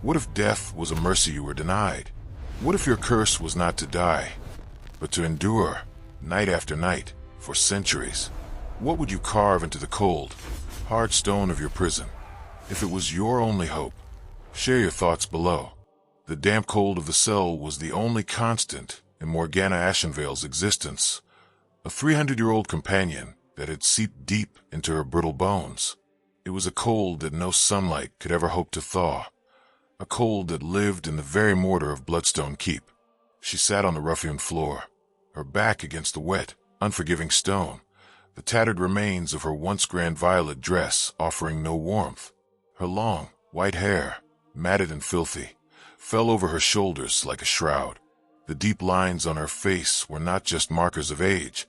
What if death was a mercy you were denied? What if your curse was not to die, but to endure, night after night, for centuries? What would you carve into the cold, hard stone of your prison, if it was your only hope? Share your thoughts below. The damp cold of the cell was the only constant in Morgana Ashenveil's existence, a 300-year-old companion that had seeped deep into her brittle bones. It was a cold that no sunlight could ever hope to thaw, a cold that lived in the very mortar of Bloodstone Keep. She sat on the rough-hewn floor, her back against the wet, unforgiving stone, the tattered remains of her once grand violet dress offering no warmth. Her long, white hair, matted and filthy, fell over her shoulders like a shroud. The deep lines on her face were not just markers of age,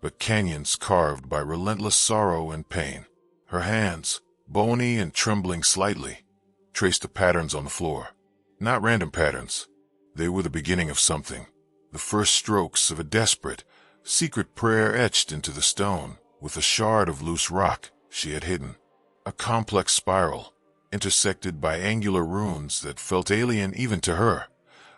but canyons carved by relentless sorrow and pain. Her hands, bony and trembling slightly, traced the patterns on the floor. Not random patterns. They were the beginning of something, the first strokes of a desperate, secret prayer etched into the stone with a shard of loose rock she had hidden. A complex spiral, intersected by angular runes that felt alien even to her,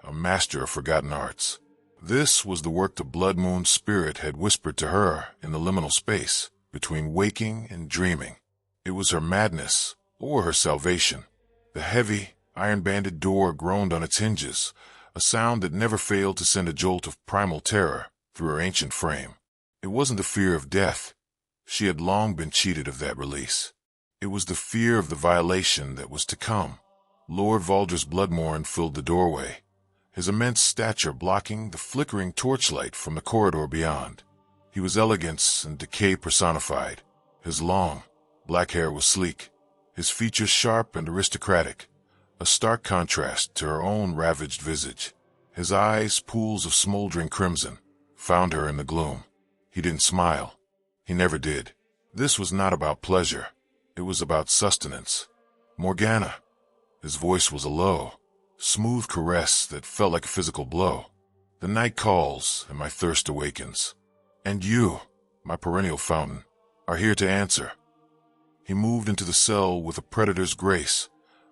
a master of forgotten arts. This was the work the Blood Moon spirit had whispered to her in the liminal space between waking and dreaming. It was her madness or her salvation. The heavy, iron-banded door groaned on its hinges, a sound that never failed to send a jolt of primal terror through her ancient frame. It wasn't the fear of death. She had long been cheated of that release. It was the fear of the violation that was to come. Lord Valdris Bloodmorn filled the doorway, his immense stature blocking the flickering torchlight from the corridor beyond. He was elegance and decay personified. His long, black hair was sleek, his features sharp and aristocratic, a stark contrast to her own ravaged visage. His eyes, pools of smoldering crimson, found her in the gloom. He didn't smile. He never did. This was not about pleasure. It was about sustenance. Morgana. His voice was a low, smooth caress that felt like a physical blow. The night calls and my thirst awakens. And you, my perennial fountain, are here to answer. He moved into the cell with a predator's grace,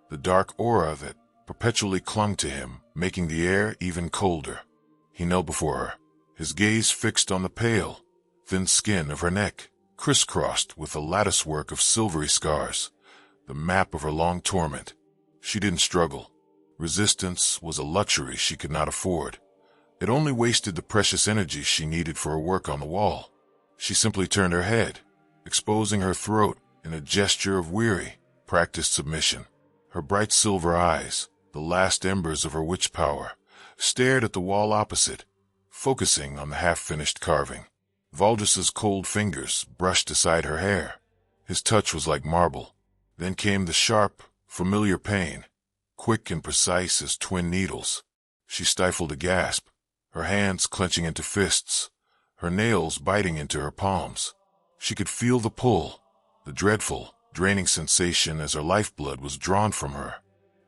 the dark aura that perpetually clung to him, making the air even colder. He knelt before her, his gaze fixed on the pale, thin skin of her neck, crisscrossed with a latticework of silvery scars, the map of her long torment. She didn't struggle. Resistance was a luxury she could not afford. It only wasted the precious energy she needed for her work on the wall. She simply turned her head, exposing her throat in a gesture of weary, practiced submission. Her bright silver eyes, the last embers of her witch power, stared at the wall opposite, focusing on the half-finished carving. Valdris's cold fingers brushed aside her hair. His touch was like marble. Then came the sharp, familiar pain, quick and precise as twin needles. She stifled a gasp, her hands clenching into fists, her nails biting into her palms. She could feel the pull, the dreadful, draining sensation as her lifeblood was drawn from her.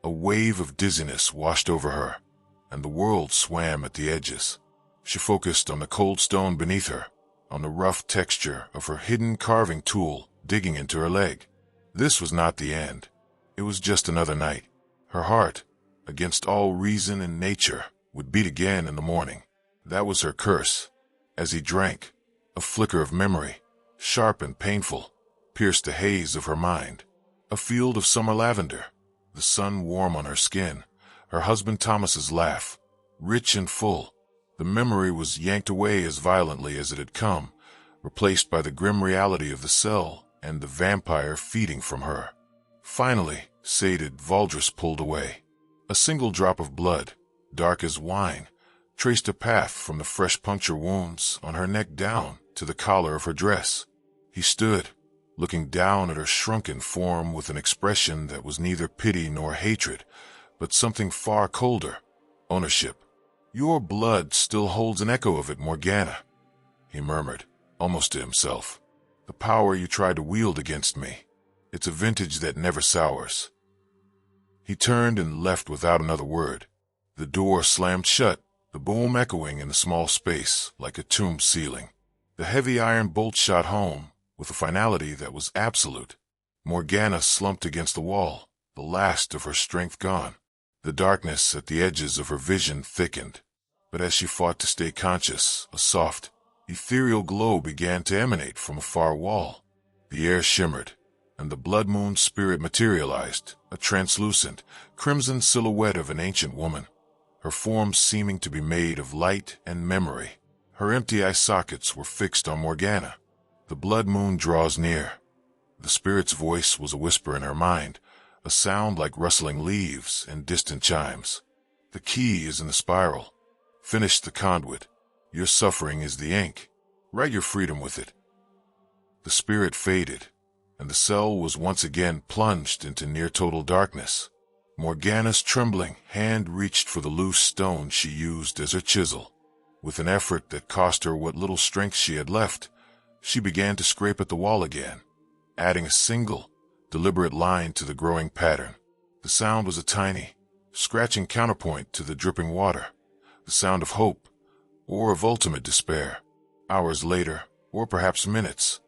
A wave of dizziness washed over her, and the world swam at the edges. She focused on the cold stone beneath her, on the rough texture of her hidden carving tool digging into her leg. This was not the end. It was just another night. Her heart, against all reason and nature, would beat again in the morning. That was her curse. As he drank, a flicker of memory, sharp and painful, pierced the haze of her mind. A field of summer lavender, the sun warm on her skin, her husband Thomas's laugh, rich and full. The memory was yanked away as violently as it had come, replaced by the grim reality of the cell and the vampire feeding from her. Finally, sated, Valdris pulled away. A single drop of blood, dark as wine, traced a path from the fresh puncture wounds on her neck down to the collar of her dress. He stood, looking down at her shrunken form with an expression that was neither pity nor hatred, but something far colder, ownership. "Your blood still holds an echo of it, Morgana," he murmured, almost to himself. "The power you tried to wield against me. It's a vintage that never sours." He turned and left without another word. The door slammed shut, the boom echoing in the small space like a tomb ceiling. The heavy iron bolt shot home with a finality that was absolute. Morgana slumped against the wall, the last of her strength gone. The darkness at the edges of her vision thickened, but as she fought to stay conscious, a soft, ethereal glow began to emanate from a far wall. The air shimmered, and the blood moon spirit materialized, a translucent, crimson silhouette of an ancient woman, her form seeming to be made of light and memory. Her empty eye sockets were fixed on Morgana. The blood moon draws near. The spirit's voice was a whisper in her mind, a sound like rustling leaves and distant chimes. The key is in the spiral. Finish the conduit. Your suffering is the ink. Write your freedom with it. The spirit faded, and the cell was once again plunged into near-total darkness. Morgana's trembling hand reached for the loose stone she used as her chisel. With an effort that cost her what little strength she had left, she began to scrape at the wall again, adding a single, deliberate line to the growing pattern. The sound was a tiny, scratching counterpoint to the dripping water, the sound of hope, or of ultimate despair. Hours later, or perhaps minutes,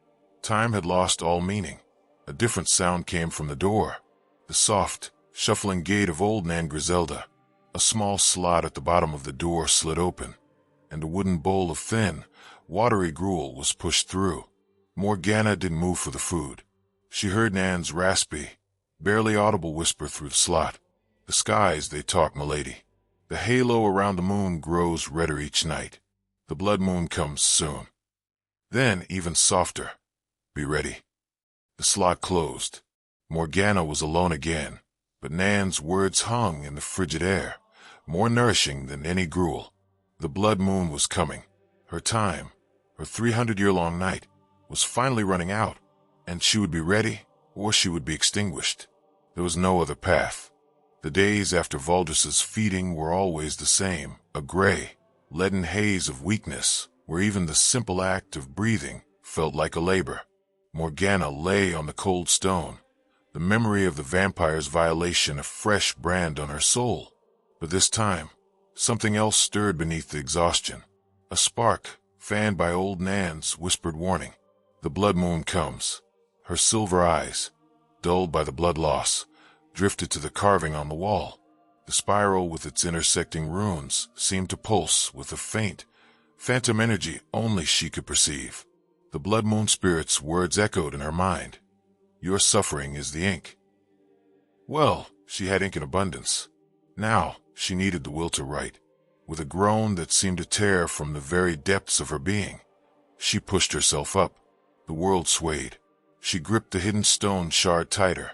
time had lost all meaning. A different sound came from the door, the soft, shuffling gait of old Nan Griselda. A small slot at the bottom of the door slid open, and a wooden bowl of thin, watery gruel was pushed through. Morgana didn't move for the food. She heard Nan's raspy, barely audible whisper through the slot. The skies, they talk, milady. The halo around the moon grows redder each night. The blood moon comes soon. Then, even softer. Be ready. The slot closed. Morgana was alone again, but Nan's words hung in the frigid air, more nourishing than any gruel. The blood moon was coming. Her time, her 300-year-long night, was finally running out, and she would be ready, or she would be extinguished. There was no other path. The days after Valdris's feeding were always the same, a gray, leaden haze of weakness, where even the simple act of breathing felt like a labor. Morgana lay on the cold stone, the memory of the vampire's violation a fresh brand on her soul. But this time, something else stirred beneath the exhaustion. A spark, fanned by old Nan's whispered warning. The blood moon comes. Her silver eyes, dulled by the blood loss, drifted to the carving on the wall. The spiral with its intersecting runes seemed to pulse with a faint, phantom energy only she could perceive. The blood moon spirit's words echoed in her mind. Your suffering is the ink. Well, she had ink in abundance. Now, she needed the will to write. With a groan that seemed to tear from the very depths of her being, she pushed herself up. The world swayed. She gripped the hidden stone shard tighter,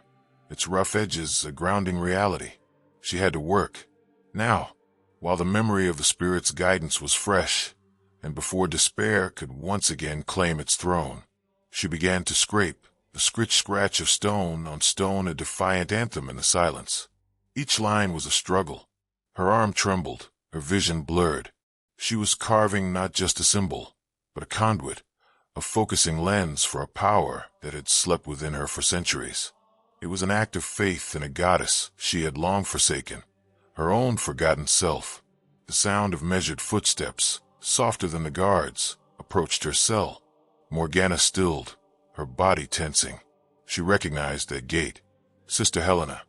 its rough edges a grounding reality. She had to work. Now, while the memory of the spirit's guidance was fresh, and before despair could once again claim its throne, she began to scrape, the scritch-scratch of stone on stone a defiant anthem in the silence. Each line was a struggle. Her arm trembled, her vision blurred. She was carving not just a symbol, but a conduit, a focusing lens for a power that had slept within her for centuries. It was an act of faith in a goddess she had long forsaken, her own forgotten self. The sound of measured footsteps, softer than the guards, approached her cell. Morgana stilled, her body tensing. She recognized that gate. Sister Helena.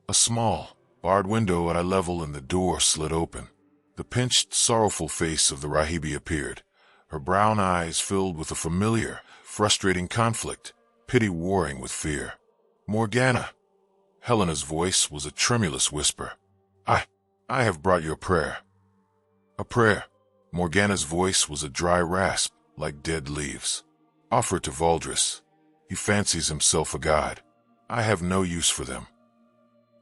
A small, barred window at eye level and the door slid open. The pinched, sorrowful face of the Rahibi appeared, her brown eyes filled with a familiar, frustrating conflict, pity warring with fear. Morgana. Helena's voice was a tremulous whisper. I have brought you a prayer. A prayer. Morgana's voice was a dry rasp, like dead leaves. Offer it to Valdris. He fancies himself a god. I have no use for them.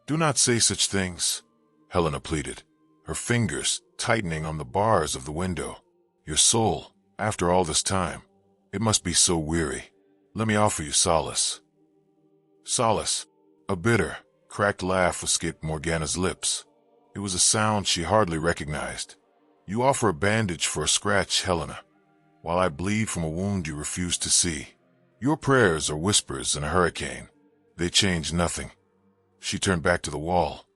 Do not say such things, Helena pleaded, her fingers tightening on the bars of the window. Your soul, after all this time, it must be so weary. Let me offer you solace. Solace. A bitter, cracked laugh escaped Morgana's lips. It was a sound she hardly recognized. You offer a bandage for a scratch, Helena, while I bleed from a wound you refuse to see. Your prayers are whispers in a hurricane. They change nothing. She turned back to the wall,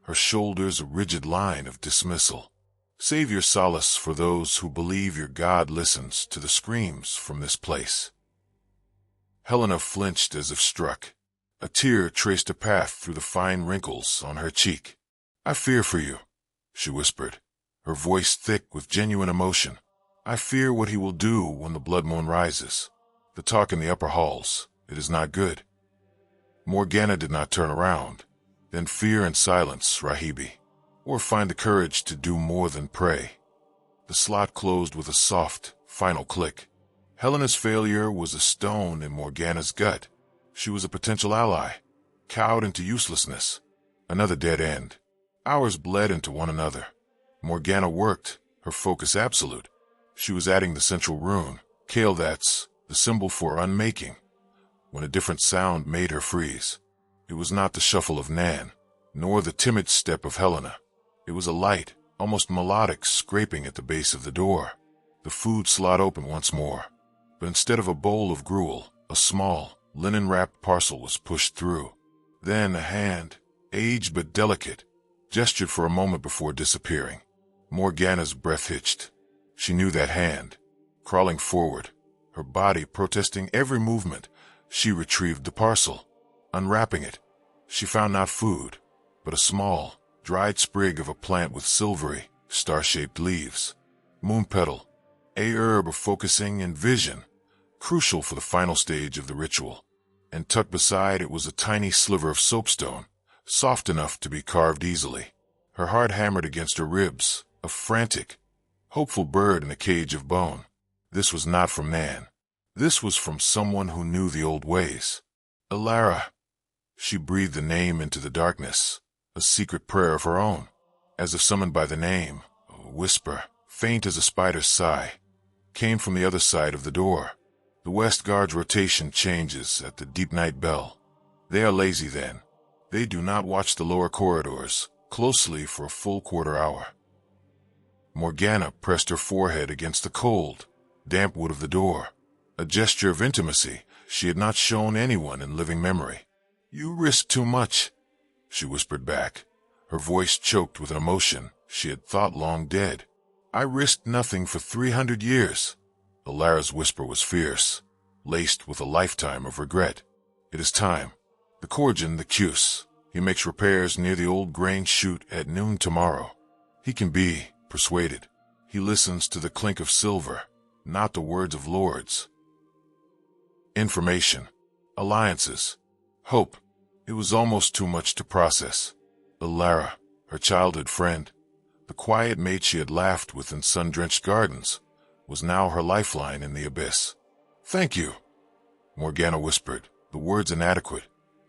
her shoulders a rigid line of dismissal. Save your solace for those who believe your God listens to the screams from this place. Helena flinched as if struck. A tear traced a path through the fine wrinkles on her cheek. I fear for you, she whispered, her voice thick with genuine emotion. I fear what he will do when the blood moon rises. The talk in the upper halls, it is not good. Morgana did not turn around. Then fear and silence, Rahibi. Or find the courage to do more than pray. The slot closed with a soft, final click. Helena's failure was a stone in Morgana's gut. She was a potential ally, cowed into uselessness. Another dead end. Hours bled into one another. Morgana worked, her focus absolute. She was adding the central rune, Kale, that's the symbol for unmaking, when a different sound made her freeze. It was not the shuffle of Nan, nor the timid step of Helena. It was a light, almost melodic scraping at the base of the door. The food slot opened once more, but instead of a bowl of gruel, a small, linen-wrapped parcel was pushed through. Then a hand, aged but delicate, gestured for a moment before disappearing. Morgana's breath hitched. She knew that hand. Crawling forward, her body protesting every movement, she retrieved the parcel. Unwrapping it, she found not food, but a small, dried sprig of a plant with silvery, star-shaped leaves. Moon petal, a herb of focusing and vision, crucial for the final stage of the ritual. And tucked beside it was a tiny sliver of soapstone, soft enough to be carved easily. Her heart hammered against her ribs, a frantic, hopeful bird in a cage of bone. This was not from Nan. This was from someone who knew the old ways. Alara. She breathed the name into the darkness, a secret prayer of her own. As if summoned by the name, a whisper, faint as a spider's sigh, came from the other side of the door. The West Guard's rotation changes at the deep night bell. They are lazy then. They do not watch the lower corridors closely for a full quarter hour. Morgana pressed her forehead against the cold, damp wood of the door, a gesture of intimacy she had not shown anyone in living memory. You risk too much, she whispered back, her voice choked with an emotion she had thought long dead. I risked nothing for 300 years. Alara's whisper was fierce, laced with a lifetime of regret. It is time. The Corgin, the Cuse, he makes repairs near the old grain chute at noon tomorrow. He can be persuaded. He listens to the clink of silver, not the words of lords. Information, alliances, hope. It was almost too much to process. Alara, her childhood friend, the quiet maid she had laughed with in sun-drenched gardens, was now her lifeline in the abyss. Thank you, Morgana whispered, the words inadequate,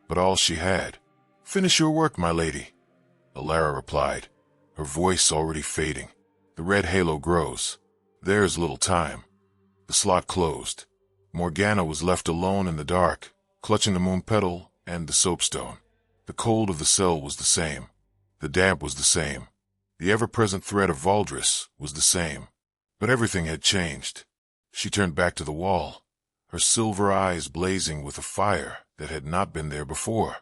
but all she had. Finish your work, my lady, Alara replied, her voice already fading. The red halo grows. There is little time. The slot closed. Morgana was left alone in the dark, clutching the moon petal and the soapstone. The cold of the cell was the same. The damp was the same. The ever-present threat of Valdris was the same. But everything had changed. She turned back to the wall, her silver eyes blazing with a fire that had not been there before.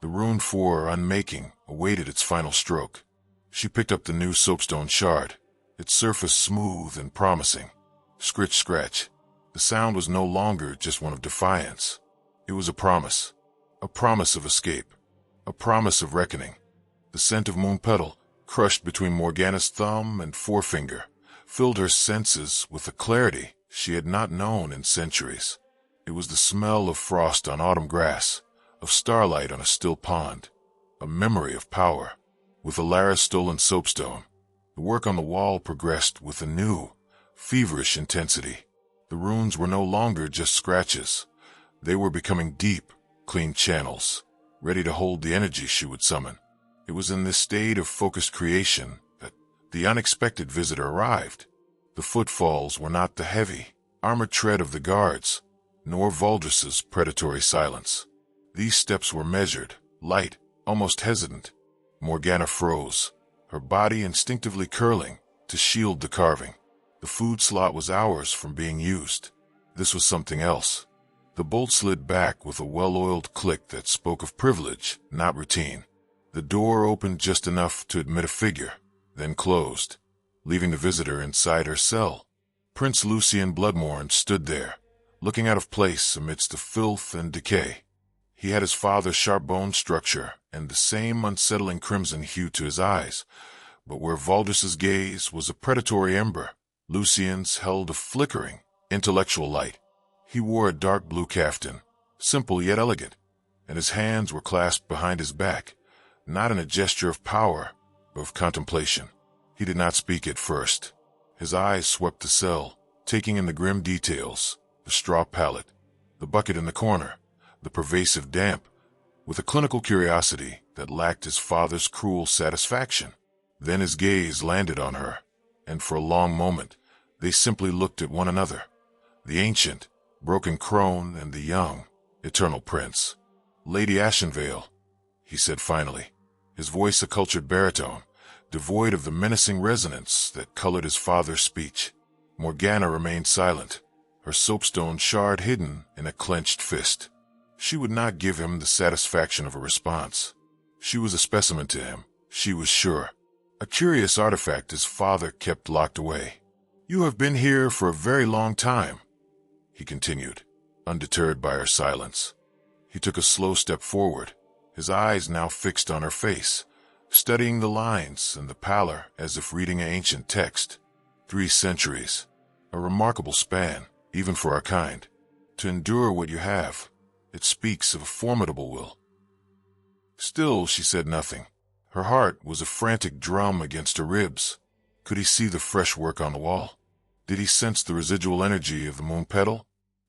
The rune for unmaking awaited its final stroke. She picked up the new soapstone shard, its surface smooth and promising. Scritch, scratch. The sound was no longer just one of defiance. It was a promise of escape, a promise of reckoning. The scent of moon petal, crushed between Morgana's thumb and forefinger, filled her senses with a clarity she had not known in centuries. It was the smell of frost on autumn grass, of starlight on a still pond, a memory of power. With Alara's stolen soapstone, the work on the wall progressed with a new, feverish intensity. The runes were no longer just scratches. They were becoming deep, clean channels, ready to hold the energy she would summon. It was in this state of focused creation that the unexpected visitor arrived. The footfalls were not the heavy, armored tread of the guards, nor Valdris's predatory silence. These steps were measured, light, almost hesitant. Morgana froze, her body instinctively curling to shield the carving. The food slot was hours from being used. This was something else. The bolt slid back with a well-oiled click that spoke of privilege, not routine. The door opened just enough to admit a figure, then closed, leaving the visitor inside her cell. Prince Lucien Bloodmorn stood there, looking out of place amidst the filth and decay. He had his father's sharp-boned structure and the same unsettling crimson hue to his eyes, but where Valdris's gaze was a predatory ember, Lucien's held a flickering, intellectual light. He wore a dark blue caftan, simple yet elegant, and his hands were clasped behind his back, not in a gesture of power, but of contemplation. He did not speak at first. His eyes swept the cell, taking in the grim details, the straw pallet, the bucket in the corner, the pervasive damp, with a clinical curiosity that lacked his father's cruel satisfaction. Then his gaze landed on her, and for a long moment they simply looked at one another, the ancient, broken crone and the young, eternal prince. "Lady Ashenveil," he said finally, his voice a cultured baritone, devoid of the menacing resonance that colored his father's speech. Morgana remained silent, her soapstone shard hidden in a clenched fist. She would not give him the satisfaction of a response. She was a specimen to him, she was sure. A curious artifact his father kept locked away. "You have been here for a very long time," he continued, undeterred by her silence. He took a slow step forward, his eyes now fixed on her face, studying the lines and the pallor as if reading an ancient text. 3 centuries, a remarkable span, even for our kind. To endure what you have, it speaks of a formidable will. Still, she said nothing. Her heart was a frantic drum against her ribs. Could he see the fresh work on the wall? Did he sense the residual energy of the moon petal?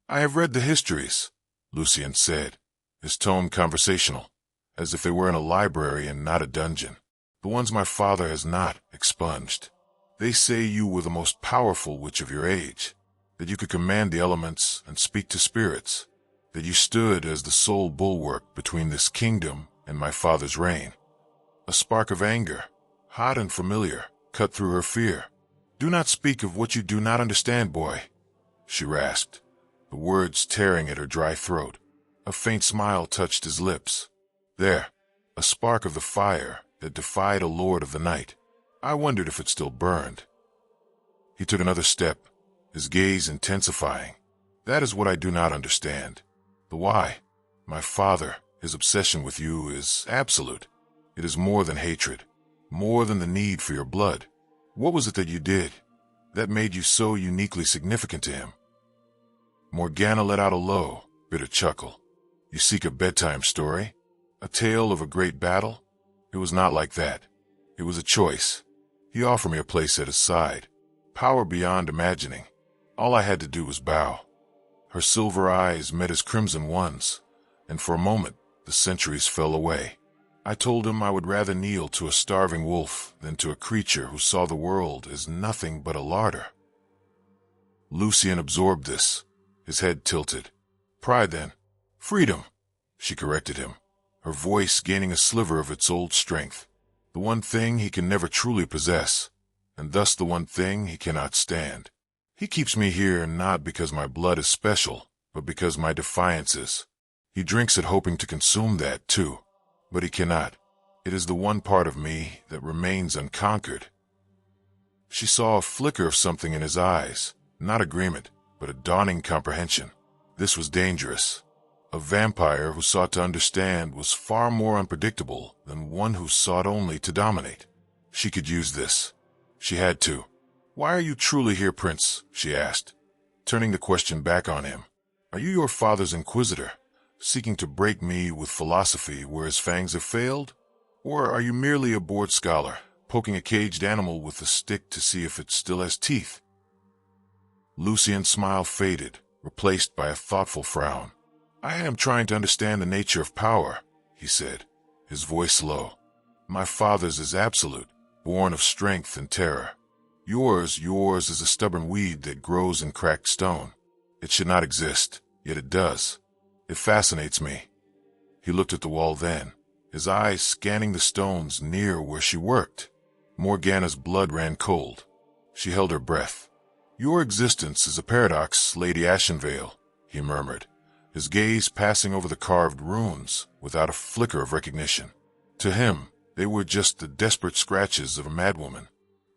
"I have read the histories," Lucien said, his tone conversational, as if they were in a library and not a dungeon. "The ones my father has not expunged. They say you were the most powerful witch of your age, that you could command the elements and speak to spirits, that you stood as the sole bulwark between this kingdom and my father's reign." A spark of anger, hot and familiar, cut through her fear. "Do not speak of what you do not understand, boy," she rasped, the words tearing at her dry throat. A faint smile touched his lips. There, a spark of the fire that defied a lord of the night. I wondered if it still burned. He took another step, his gaze intensifying. "That is what I do not understand. The why. My father, his obsession with you is absolute. It is more than hatred, more than the need for your blood. What was it that you did that made you so uniquely significant to him?" Morgana let out a low, bitter chuckle. "You seek a bedtime story? A tale of a great battle? It was not like that. It was a choice. He offered me a place at his side, power beyond imagining. All I had to do was bow." Her silver eyes met his crimson ones, and for a moment the centuries fell away. "I told him I would rather kneel to a starving wolf than to a creature who saw the world as nothing but a larder." Lucien absorbed this, his head tilted. "Pride, then. Freedom," she corrected him, her voice gaining a sliver of its old strength. "The one thing he can never truly possess, and thus the one thing he cannot stand. He keeps me here not because my blood is special, but because my defiance is. He drinks it hoping to consume that, too. But he cannot. It is the one part of me that remains unconquered." She saw a flicker of something in his eyes, not agreement, but a dawning comprehension. This was dangerous. A vampire who sought to understand was far more unpredictable than one who sought only to dominate. She could use this. She had to. "Why are you truly here, Prince?" she asked, turning the question back on him. "Are you your father's inquisitor, seeking to break me with philosophy where his fangs have failed? Or are you merely a bored scholar, poking a caged animal with a stick to see if it still has teeth?" Lucien's smile faded, replaced by a thoughtful frown. "I am trying to understand the nature of power," he said, his voice low. "My father's is absolute, born of strength and terror. Yours is a stubborn weed that grows in cracked stone. It should not exist, yet it does. It fascinates me." He looked at the wall then, his eyes scanning the stones near where she worked. Morgana's blood ran cold. She held her breath. "Your existence is a paradox, Lady Ashenveil," he murmured, his gaze passing over the carved runes without a flicker of recognition. To him, they were just the desperate scratches of a madwoman.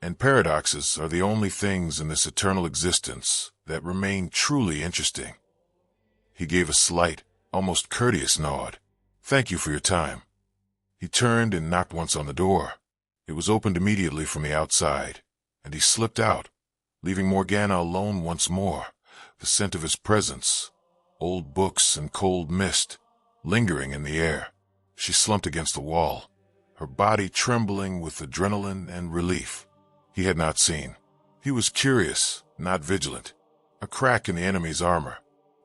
And paradoxes are the only things in this eternal existence that remain truly interesting. He gave a slight, almost courteous nod. "Thank you for your time." He turned and knocked once on the door. It was opened immediately from the outside, and he slipped out, leaving Morgana alone once more, the scent of his presence, old books and cold mist, lingering in the air. She slumped against the wall, her body trembling with adrenaline and relief. He had not seen. He was curious, not vigilant. A crack in the enemy's armor,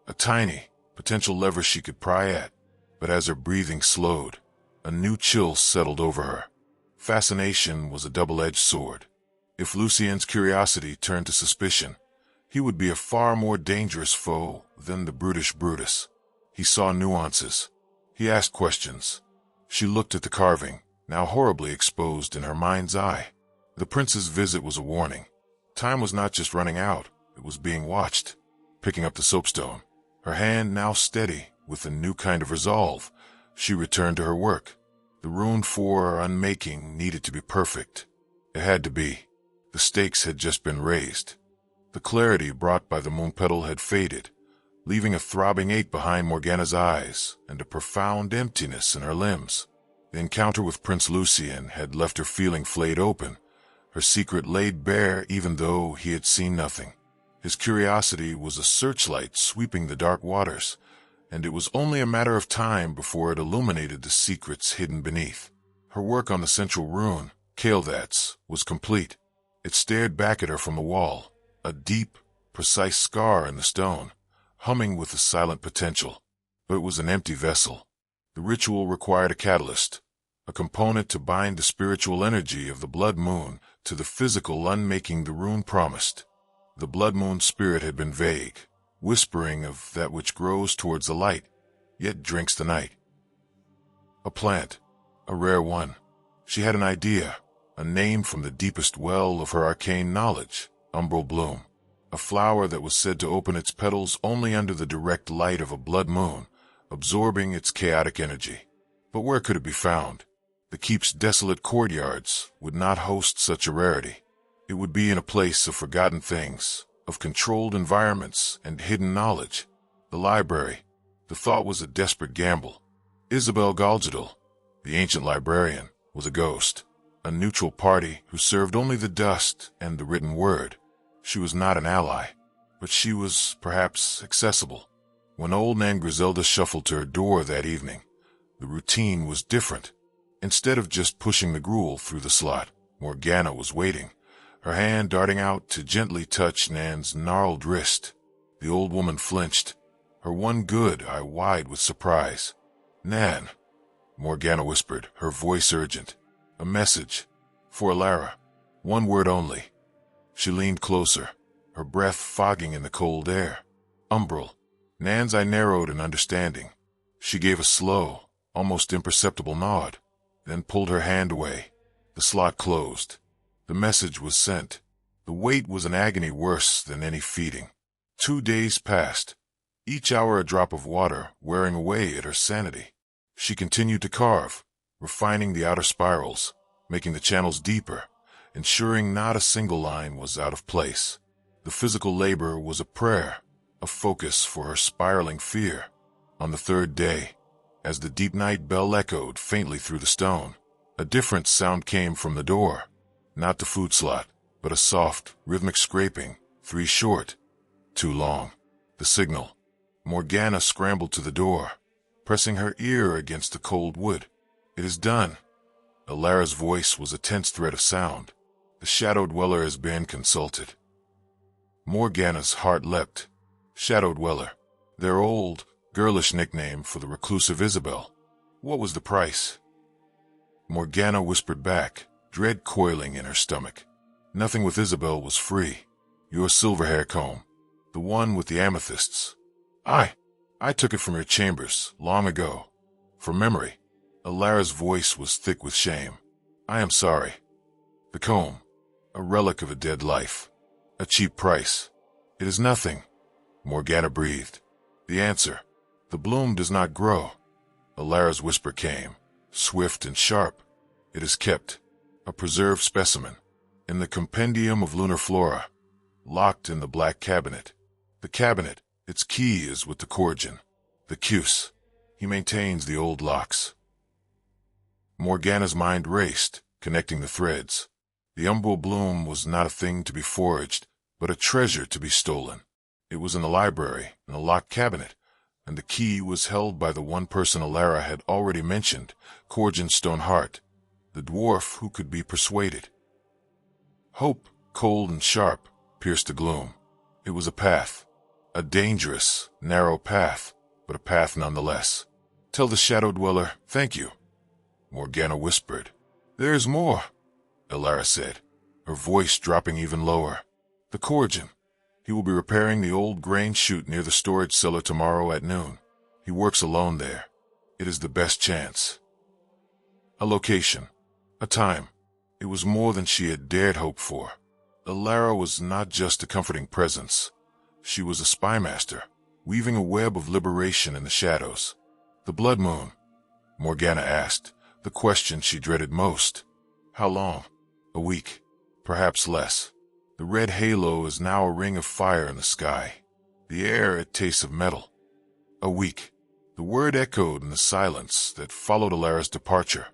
a tiny, potential lever she could pry at. But as her breathing slowed, a new chill settled over her. Fascination was a double-edged sword. If Lucien's curiosity turned to suspicion, he would be a far more dangerous foe than the brutish Brutus. He saw nuances. He asked questions. She looked at the carving, now horribly exposed in her mind's eye. The prince's visit was a warning. Time was not just running out, it was being watched. Picking up the soapstone, her hand now steady with a new kind of resolve, she returned to her work. The rune for her unmaking needed to be perfect. It had to be. The stakes had just been raised. The clarity brought by the moon petal had faded, leaving a throbbing ache behind Morgana's eyes and a profound emptiness in her limbs. The encounter with Prince Lucien had left her feeling flayed open, her secret laid bare even though he had seen nothing. His curiosity was a searchlight sweeping the dark waters, and it was only a matter of time before it illuminated the secrets hidden beneath. Her work on the central rune, Kael'thas, was complete. It stared back at her from the wall, a deep, precise scar in the stone, humming with a silent potential. But it was an empty vessel. The ritual required a catalyst, a component to bind the spiritual energy of the blood moon to the physical unmaking the rune promised. The blood moon's spirit had been vague, whispering of that which grows towards the light, yet drinks the night. A plant, a rare one. She had an idea, a name from the deepest well of her arcane knowledge, umbral bloom, a flower that was said to open its petals only under the direct light of a blood moon, absorbing its chaotic energy. But where could it be found? The keep's desolate courtyards would not host such a rarity. It would be in a place of forgotten things, of controlled environments and hidden knowledge. The library. The thought was a desperate gamble. Isabel Galgadal, the ancient librarian, was a ghost, a neutral party who served only the dust and the written word. She was not an ally, but she was perhaps accessible. When old Nan Griselda shuffled to her door that evening, the routine was different. Instead of just pushing the gruel through the slot, Morgana was waiting, her hand darting out to gently touch Nan's gnarled wrist. The old woman flinched, her one good eye wide with surprise. "Nan," Morgana whispered, her voice urgent. "A message. For Alara. One word only." She leaned closer, her breath fogging in the cold air. "Umbral." Nan's eye narrowed in understanding. She gave a slow, almost imperceptible nod, then pulled her hand away. The slot closed. The message was sent. The wait was an agony worse than any feeding. 2 days passed, each hour a drop of water wearing away at her sanity. She continued to carve, refining the outer spirals, making the channels deeper, ensuring not a single line was out of place. The physical labor was a prayer, a focus for her spiraling fear. On the 3rd day, as the deep night bell echoed faintly through the stone, a different sound came from the door. Not the food slot, but a soft, rhythmic scraping, 3 short, 2 long. The signal. Morgana scrambled to the door, pressing her ear against the cold wood. "It is done." Alara's voice was a tense thread of sound. The Shadow Dweller has been consulted. Morgana's heart leapt. Shadow Dweller, their old, girlish nickname for the reclusive Isabel. What was the price? Morgana whispered back, dread coiling in her stomach. "Nothing with Isabel was free. Your silver hair comb, the one with the amethysts. I took it from your chambers, long ago. From memory." Alara's voice was thick with shame. "I am sorry. The comb, a relic of a dead life. A cheap price." "It is nothing," Morgana breathed. "The answer. The bloom does not grow." Alara's whisper came, swift and sharp. "It is kept, a preserved specimen, in the compendium of lunar flora, locked in the black cabinet. The cabinet, its key is with the Corrigan, the Cuse. He maintains the old locks." Morgana's mind raced, connecting the threads. The umbral bloom was not a thing to be foraged, but a treasure to be stolen. It was in the library, in a locked cabinet, and the key was held by the one person Alara had already mentioned, Corjan Stoneheart, the dwarf who could be persuaded. Hope, cold and sharp, pierced the gloom. It was a path, a dangerous, narrow path, but a path nonetheless. "Tell the Shadow Dweller, thank you," Morgana whispered. "There's more," Alara said, her voice dropping even lower. "The Corjan. He will be repairing the old grain chute near the storage cellar tomorrow at noon. He works alone there. It is the best chance." A location. A time. It was more than she had dared hope for. Alara was not just a comforting presence. She was a spy master, weaving a web of liberation in the shadows. "The blood moon?" Morgana asked, the question she dreaded most. "How long?" "A week. Perhaps less. The red halo is now a ring of fire in the sky. The air, it tastes of metal." A week. The word echoed in the silence that followed Alara's departure.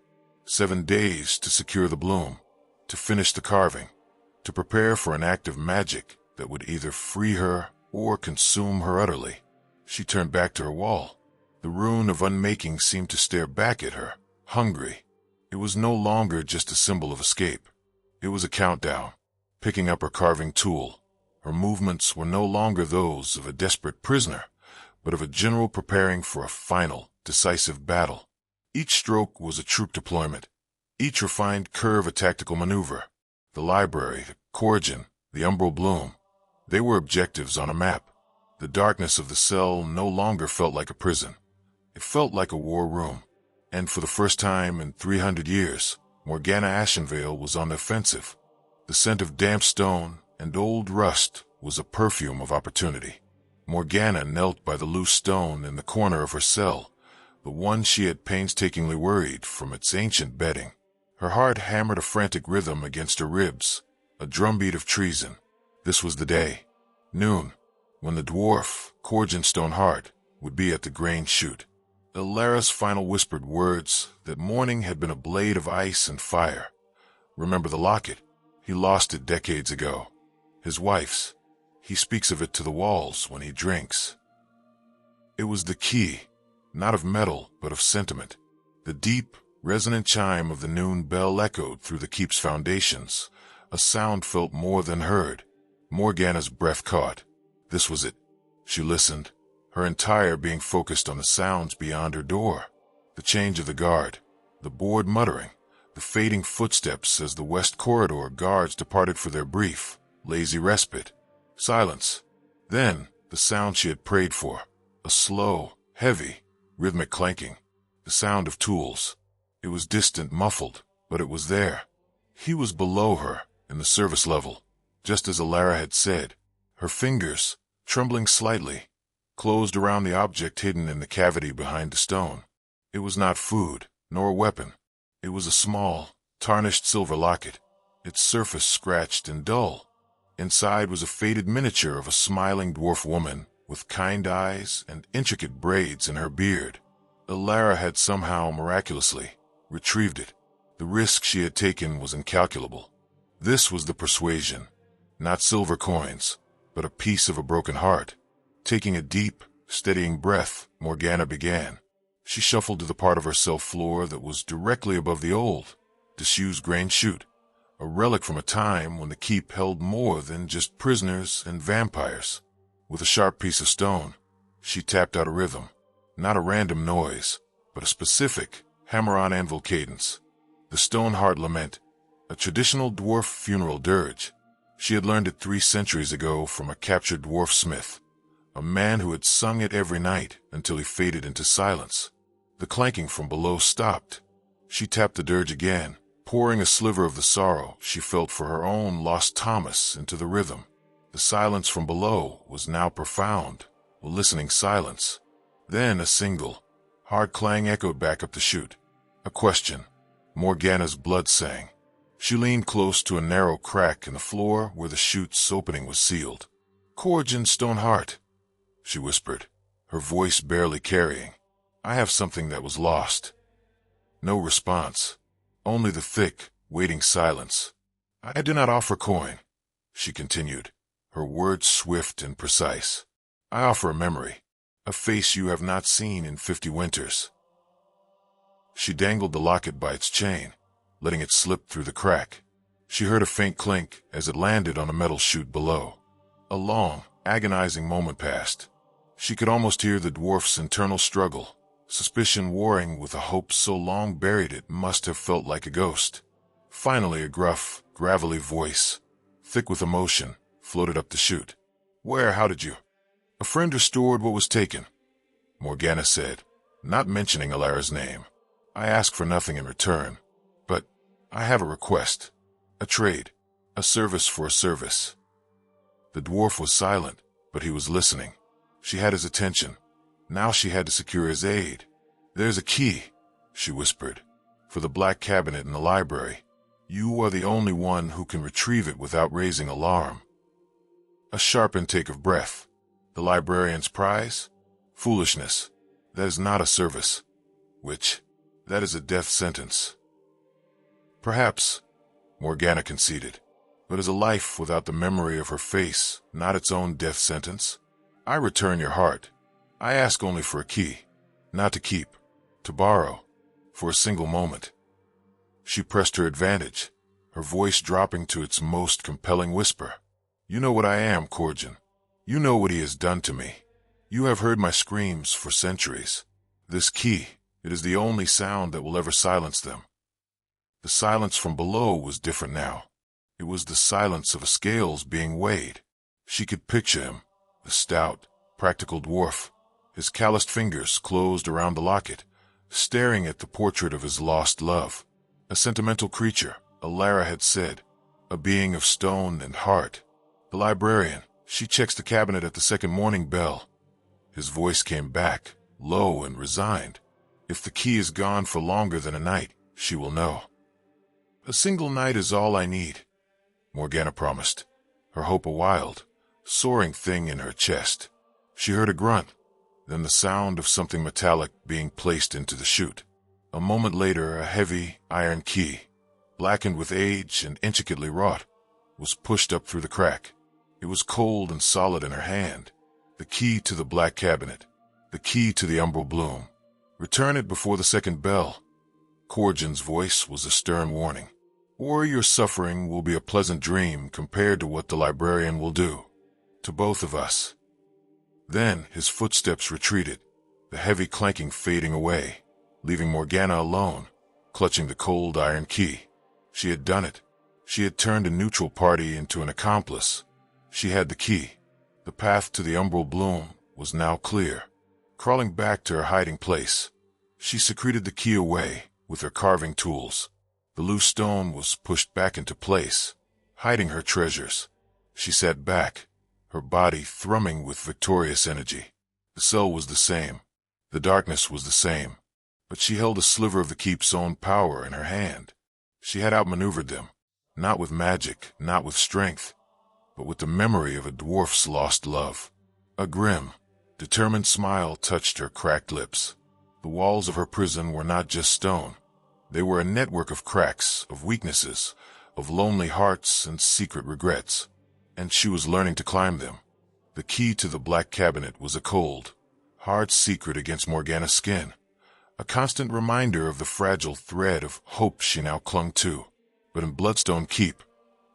7 days to secure the bloom, to finish the carving, to prepare for an act of magic that would either free her or consume her utterly. She turned back to her wall. The rune of unmaking seemed to stare back at her, hungry. It was no longer just a symbol of escape. It was a countdown. Picking up her carving tool, her movements were no longer those of a desperate prisoner, but of a general preparing for a final, decisive battle. Each stroke was a troop deployment, each refined curve a tactical maneuver. The library, the Corjan, the umbral bloom, they were objectives on a map. The darkness of the cell no longer felt like a prison. It felt like a war room. And for the first time in 300 years, Morgana Ashenveil was on the offensive. The scent of damp stone and old rust was a perfume of opportunity. Morgana knelt by the loose stone in the corner of her cell, the one she had painstakingly worried from its ancient bedding. Her heart hammered a frantic rhythm against her ribs, a drumbeat of treason. This was the day, noon, when the dwarf, Corjan Stoneheart, would be at the grain chute. Alara's final whispered words that morning had been a blade of ice and fire. "Remember the locket? He lost it decades ago. His wife's. He speaks of it to the walls when he drinks." It was the key, not of metal, but of sentiment. The deep, resonant chime of the noon bell echoed through the keep's foundations, a sound felt more than heard. Morgana's breath caught. This was it. She listened, her entire being focused on the sounds beyond her door. The change of the guard, the bored muttering, the fading footsteps as the west corridor guards departed for their brief, lazy respite. Silence. Then, the sound she had prayed for. A slow, heavy, rhythmic clanking. The sound of tools. It was distant, muffled, but it was there. He was below her, in the service level, just as Alara had said. Her fingers, trembling slightly, closed around the object hidden in the cavity behind the stone. It was not food, nor a weapon. It was a small, tarnished silver locket, its surface scratched and dull. Inside was a faded miniature of a smiling dwarf woman with kind eyes and intricate braids in her beard. Alara had somehow, miraculously, retrieved it. The risk she had taken was incalculable. This was the persuasion. Not silver coins, but a piece of a broken heart. Taking a deep, steadying breath, Morgana began. She shuffled to the part of her cell floor that was directly above the old, disused grain chute, a relic from a time when the keep held more than just prisoners and vampires. With a sharp piece of stone, she tapped out a rhythm, not a random noise, but a specific, hammer-on anvil cadence. The Stoneheart Lament, a traditional dwarf funeral dirge. She had learned it 3 centuries ago from a captured dwarf smith, a man who had sung it every night until he faded into silence. The clanking from below stopped. She tapped the dirge again, pouring a sliver of the sorrow she felt for her own lost Thomas into the rhythm. The silence from below was now profound, a listening silence. Then a single, hard clang echoed back up the chute. A question. Morgana's blood sang. She leaned close to a narrow crack in the floor where the chute's opening was sealed. "Corjan Stoneheart," she whispered, her voice barely carrying. "I have something that was lost." No response. Only the thick, waiting silence. "I do not offer coin," she continued, her words swift and precise. "I offer a memory, a face you have not seen in 50 winters." She dangled the locket by its chain, letting it slip through the crack. She heard a faint clink as it landed on a metal chute below. A long, agonizing moment passed. She could almost hear the dwarf's internal struggle, suspicion warring with a hope so long buried it must have felt like a ghost. Finally, a gruff, gravelly voice, thick with emotion, floated up the chute. "Where? How did you?" "A friend restored what was taken," Morgana said, not mentioning Alara's name. "I ask for nothing in return, but I have a request, a trade, a service for a service." The dwarf was silent, but he was listening. She had his attention. Now she had to secure his aid. "There's a key," she whispered, "for the black cabinet in the library. You are the only one who can retrieve it without raising alarm." A sharp intake of breath. The librarian's prize? Foolishness. That is not a service. That is a death sentence. "Perhaps," Morgana conceded, "but as a life without the memory of her face, not its own death sentence. I return your heart. I ask only for a key, not to keep, to borrow, for a single moment." She pressed her advantage, her voice dropping to its most compelling whisper. "You know what I am, Corjan. You know what he has done to me. You have heard my screams for centuries. This key, it is the only sound that will ever silence them." The silence from below was different now. It was the silence of a scales being weighed. She could picture him, the stout, practical dwarf, his calloused fingers closed around the locket, staring at the portrait of his lost love. A sentimental creature, Alara had said, a being of stone and heart. The librarian, she checks the cabinet at the second morning bell. His voice came back, low and resigned. "If the key is gone for longer than a night, she will know." "A single night is all I need," Morgana promised, her hope a wild, soaring thing in her chest. She heard a grunt, then the sound of something metallic being placed into the chute. A moment later, a heavy, iron key, blackened with age and intricately wrought, was pushed up through the crack. It was cold and solid in her hand. The key to the black cabinet, the key to the umbral bloom. "Return it before the second bell." Corjan's voice was a stern warning. "Or your suffering will be a pleasant dream compared to what the librarian will do. To both of us." Then his footsteps retreated, the heavy clanking fading away, leaving Morgana alone, clutching the cold iron key. She had done it. She had turned a neutral party into an accomplice. She had the key. The path to the umbral bloom was now clear. Crawling back to her hiding place, she secreted the key away with her carving tools. The loose stone was pushed back into place, hiding her treasures. She sat back, her body thrumming with victorious energy. The cell was the same. The darkness was the same. But she held a sliver of the keep's own power in her hand. She had outmaneuvered them, not with magic, not with strength, but with the memory of a dwarf's lost love. A grim, determined smile touched her cracked lips. The walls of her prison were not just stone. They were a network of cracks, of weaknesses, of lonely hearts and secret regrets. And she was learning to climb them. The key to the black cabinet was a cold, hard secret against Morgana's skin, a constant reminder of the fragile thread of hope she now clung to. But in Bloodstone Keep,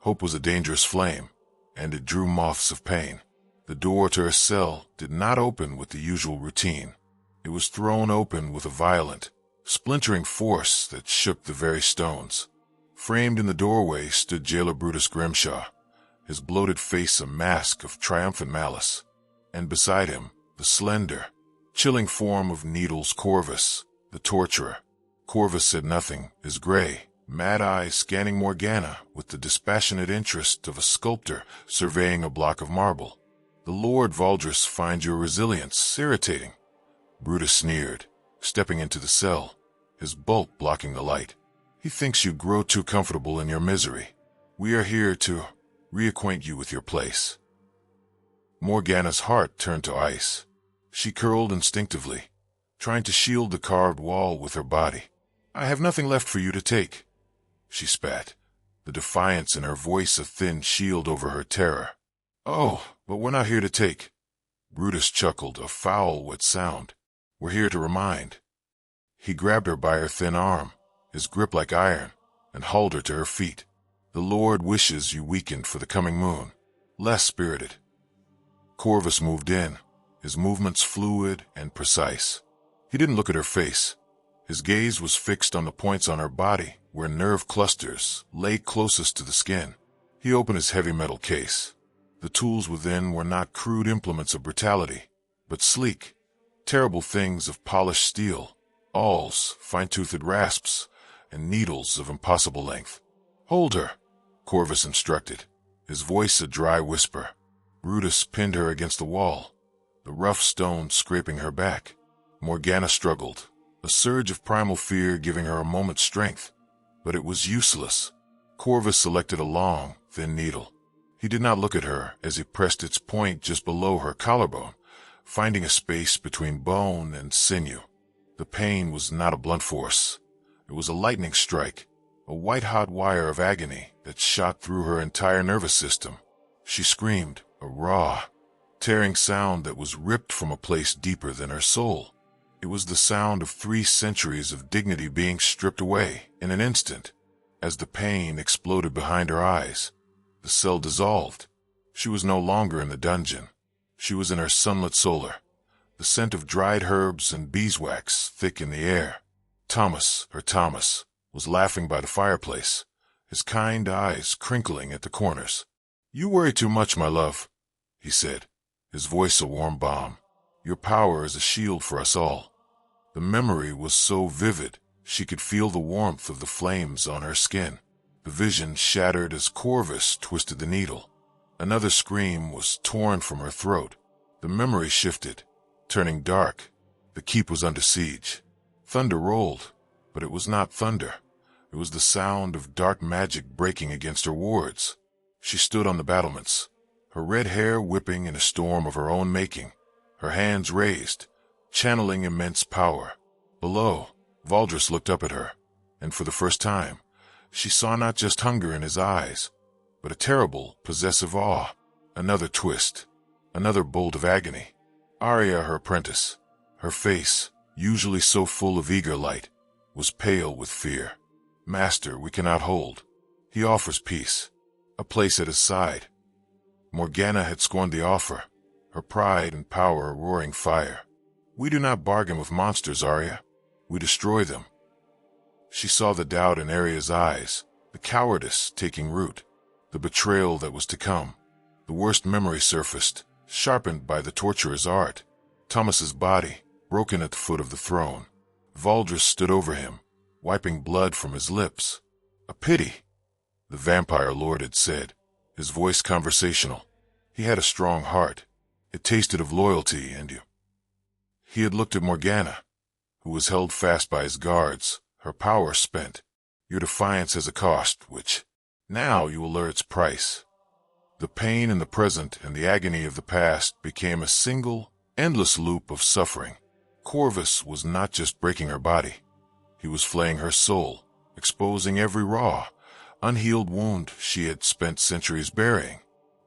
hope was a dangerous flame, and it drew moths of pain. The door to her cell did not open with the usual routine. It was thrown open with a violent, splintering force that shook the very stones. Framed in the doorway stood jailer Brutus Grimshaw, his bloated face a mask of triumphant malice, and beside him, the slender, chilling form of Needles Corvus, the torturer. Corvus said nothing, his gray, mad eyes scanning Morgana with the dispassionate interest of a sculptor surveying a block of marble. "The Lord Valdris finds your resilience irritating," Brutus sneered, stepping into the cell, his bulk blocking the light. "He thinks you grow too comfortable in your misery. We are here to reacquaint you with your place." Morgana's heart turned to ice. She curled instinctively, trying to shield the carved wall with her body. I have nothing left for you to take. She spat, the defiance in her voice a thin shield over her terror. Oh, but we're not here to take. Brutus chuckled, a foul, wet sound. We're here to remind. He grabbed her by her thin arm, his grip like iron, and hauled her to her feet. The Lord wishes you weakened for the coming moon, less spirited. Corvus moved in, his movements fluid and precise. He didn't look at her face. His gaze was fixed on the points on her body, where nerve clusters lay closest to the skin. He opened his heavy metal case. The tools within were not crude implements of brutality, but sleek, terrible things of polished steel, awls, fine-toothed rasps, and needles of impossible length. Hold her, Corvus instructed, his voice a dry whisper. Brutus pinned her against the wall, the rough stone scraping her back. Morgana struggled, a surge of primal fear giving her a moment's strength. But it was useless. Corvus selected a long, thin needle. He did not look at her as he pressed its point just below her collarbone, finding a space between bone and sinew. The pain was not a blunt force. It was a lightning strike, a white-hot wire of agony that shot through her entire nervous system. She screamed, a raw, tearing sound that was ripped from a place deeper than her soul. It was the sound of 3 centuries of dignity being stripped away in an instant. As the pain exploded behind her eyes, the cell dissolved. She was no longer in the dungeon. She was in her sunlit solar, the scent of dried herbs and beeswax thick in the air. Thomas, her Thomas, was laughing by the fireplace, his kind eyes crinkling at the corners. You worry too much, my love, he said, his voice a warm balm. Your power is a shield for us all. The memory was so vivid, she could feel the warmth of the flames on her skin. The vision shattered as Corvus twisted the needle. Another scream was torn from her throat. The memory shifted, turning dark. The keep was under siege. Thunder rolled, but it was not thunder. It was the sound of dark magic breaking against her wards. She stood on the battlements, her red hair whipping in a storm of her own making, her hands raised, channeling immense power. Below, Valdris looked up at her, and for the first time, she saw not just hunger in his eyes, but a terrible, possessive awe. Another twist, another bolt of agony. Arya, her apprentice, her face, usually so full of eager light, was pale with fear. Master, we cannot hold. He offers peace, a place at his side. Morgana had scorned the offer, her pride and power a roaring fire. We do not bargain with monsters, Arya. We destroy them. She saw the doubt in Arya's eyes, the cowardice taking root, the betrayal that was to come. The worst memory surfaced, sharpened by the torturer's art. Thomas's body, broken at the foot of the throne. Valdris stood over him, wiping blood from his lips. A pity, the vampire lord had said, his voice conversational. He had a strong heart. It tasted of loyalty and you. He had looked at Morgana, who was held fast by his guards, her power spent. Your defiance has a cost, which now you will learn its price. The pain in the present and the agony of the past became a single, endless loop of suffering. Corvus was not just breaking her body. He was flaying her soul, exposing every raw, unhealed wound she had spent centuries burying.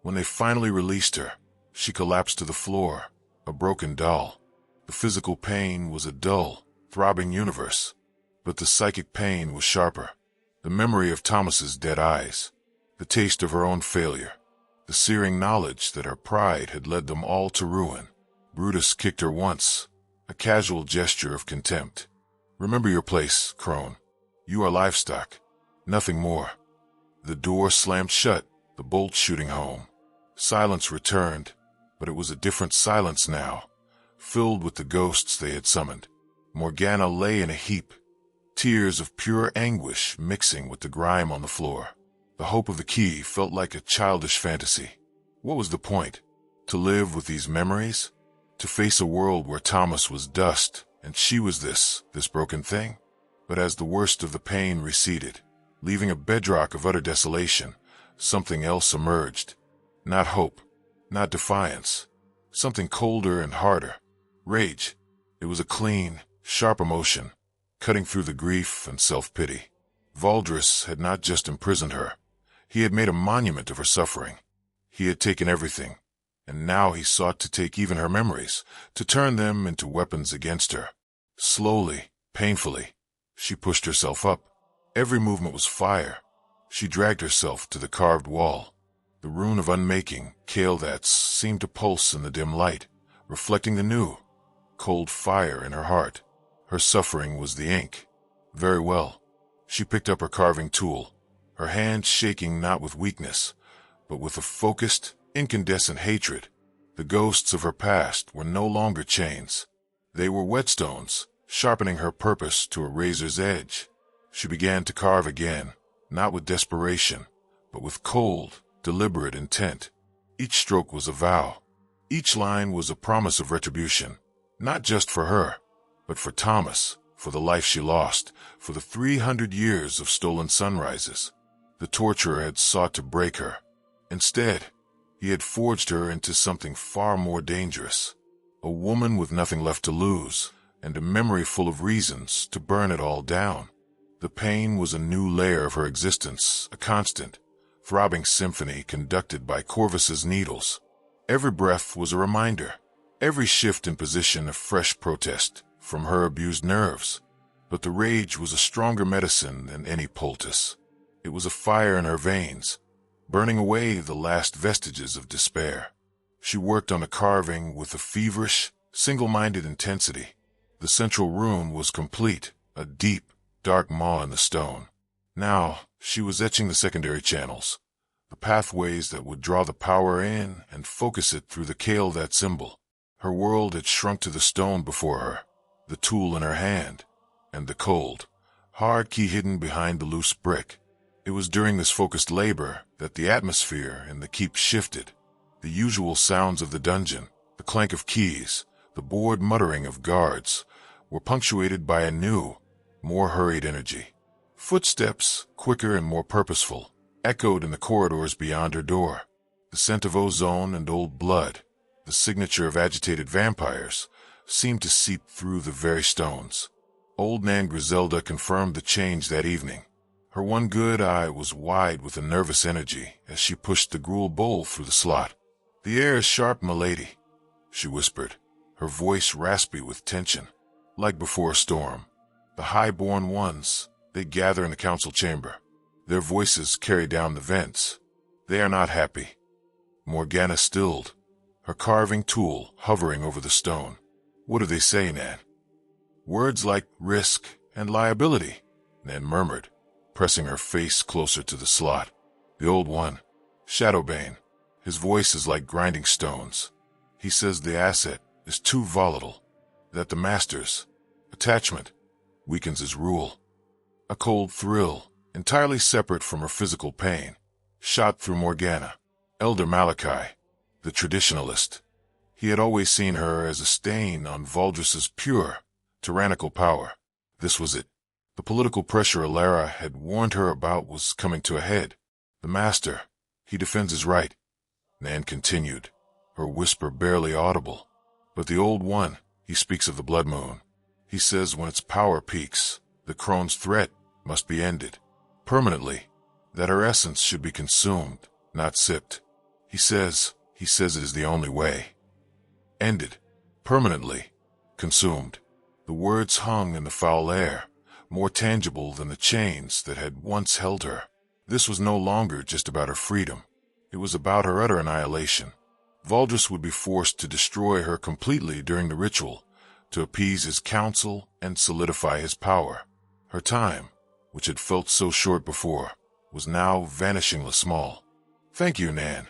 When they finally released her, she collapsed to the floor, a broken doll. The physical pain was a dull, throbbing universe, but the psychic pain was sharper. The memory of Thomas's dead eyes, the taste of her own failure, the searing knowledge that her pride had led them all to ruin. Brutus kicked her once, a casual gesture of contempt. Remember your place, crone. You are livestock, nothing more. The door slammed shut, the bolt shooting home. Silence returned, but it was a different silence now, filled with the ghosts they had summoned. Morgana lay in a heap, tears of pure anguish mixing with the grime on the floor. The hope of the key felt like a childish fantasy. What was the point? To live with these memories? To face a world where Thomas was dust and she was this broken thing? But as the worst of the pain receded, leaving a bedrock of utter desolation, something else emerged. Not hope, not defiance, something colder and harder. Rage. It was a clean, sharp emotion, cutting through the grief and self-pity. Valdris had not just imprisoned her. He had made a monument of her suffering. He had taken everything, and now he sought to take even her memories, to turn them into weapons against her. Slowly, painfully, she pushed herself up. Every movement was fire. She dragged herself to the carved wall. The rune of unmaking, Kale seemed to pulse in the dim light, reflecting the new, cold fire in her heart. Her suffering was the ink. Very well. She picked up her carving tool, her hand shaking not with weakness, but with a focused, incandescent hatred. The ghosts of her past were no longer chains. They were whetstones, sharpening her purpose to a razor's edge. She began to carve again, not with desperation, but with cold, deliberate intent. Each stroke was a vow. Each line was a promise of retribution, not just for her, but for Thomas, for the life she lost, for the 300 years of stolen sunrises. The torturer had sought to break her. Instead, he had forged her into something far more dangerous. A woman with nothing left to lose, and a memory full of reasons to burn it all down. The pain was a new layer of her existence, a constant, throbbing symphony conducted by Corvus's needles. Every breath was a reminder, every shift in position a fresh protest from her abused nerves. But the rage was a stronger medicine than any poultice. It was a fire in her veins, burning away the last vestiges of despair. She worked on the carving with a feverish, single-minded intensity. The central rune was complete, a deep, dark maw in the stone. Now, she was etching the secondary channels, the pathways that would draw the power in and focus it through the Kale symbol. Her world had shrunk to the stone before her, the tool in her hand, and the cold, hard key hidden behind the loose brick. It was during this focused labor that the atmosphere in the keep shifted. The usual sounds of the dungeon, the clank of keys, the bored muttering of guards, were punctuated by a new, more hurried energy. Footsteps, quicker and more purposeful, echoed in the corridors beyond her door. The scent of ozone and old blood, the signature of agitated vampires, seemed to seep through the very stones. Old Nan Griselda confirmed the change that evening. Her one good eye was wide with a nervous energy as she pushed the gruel bowl through the slot. "The air is sharp, milady," she whispered, her voice raspy with tension. Like before a storm, the high-born ones, they gather in the council chamber. Their voices carry down the vents. They are not happy. Morgana stilled, her carving tool hovering over the stone. "What do they say, Nan?" "Words like risk and liability," Nan murmured, pressing her face closer to the slot. "The old one, Shadowbane, his voice is like grinding stones. He says the asset is too volatile, that the master's attachment weakens his rule." A cold thrill, entirely separate from her physical pain, shot through Morgana. Elder Malachi, the traditionalist. He had always seen her as a stain on Valdris's pure, tyrannical power. This was it. The political pressure Alara had warned her about was coming to a head. "The master, he defends his right," Nan continued, her whisper barely audible. "But the old one, he speaks of the blood moon. He says when its power peaks, the crone's threat must be ended. Permanently. That her essence should be consumed, not sipped. He says it is the only way. Ended. Permanently. Consumed." The words hung in the foul air, more tangible than the chains that had once held her. This was no longer just about her freedom. It was about her utter annihilation. Valdris would be forced to destroy her completely during the ritual, to appease his council and solidify his power. Her time, which had felt so short before, was now vanishingly small. "Thank you, Nan,"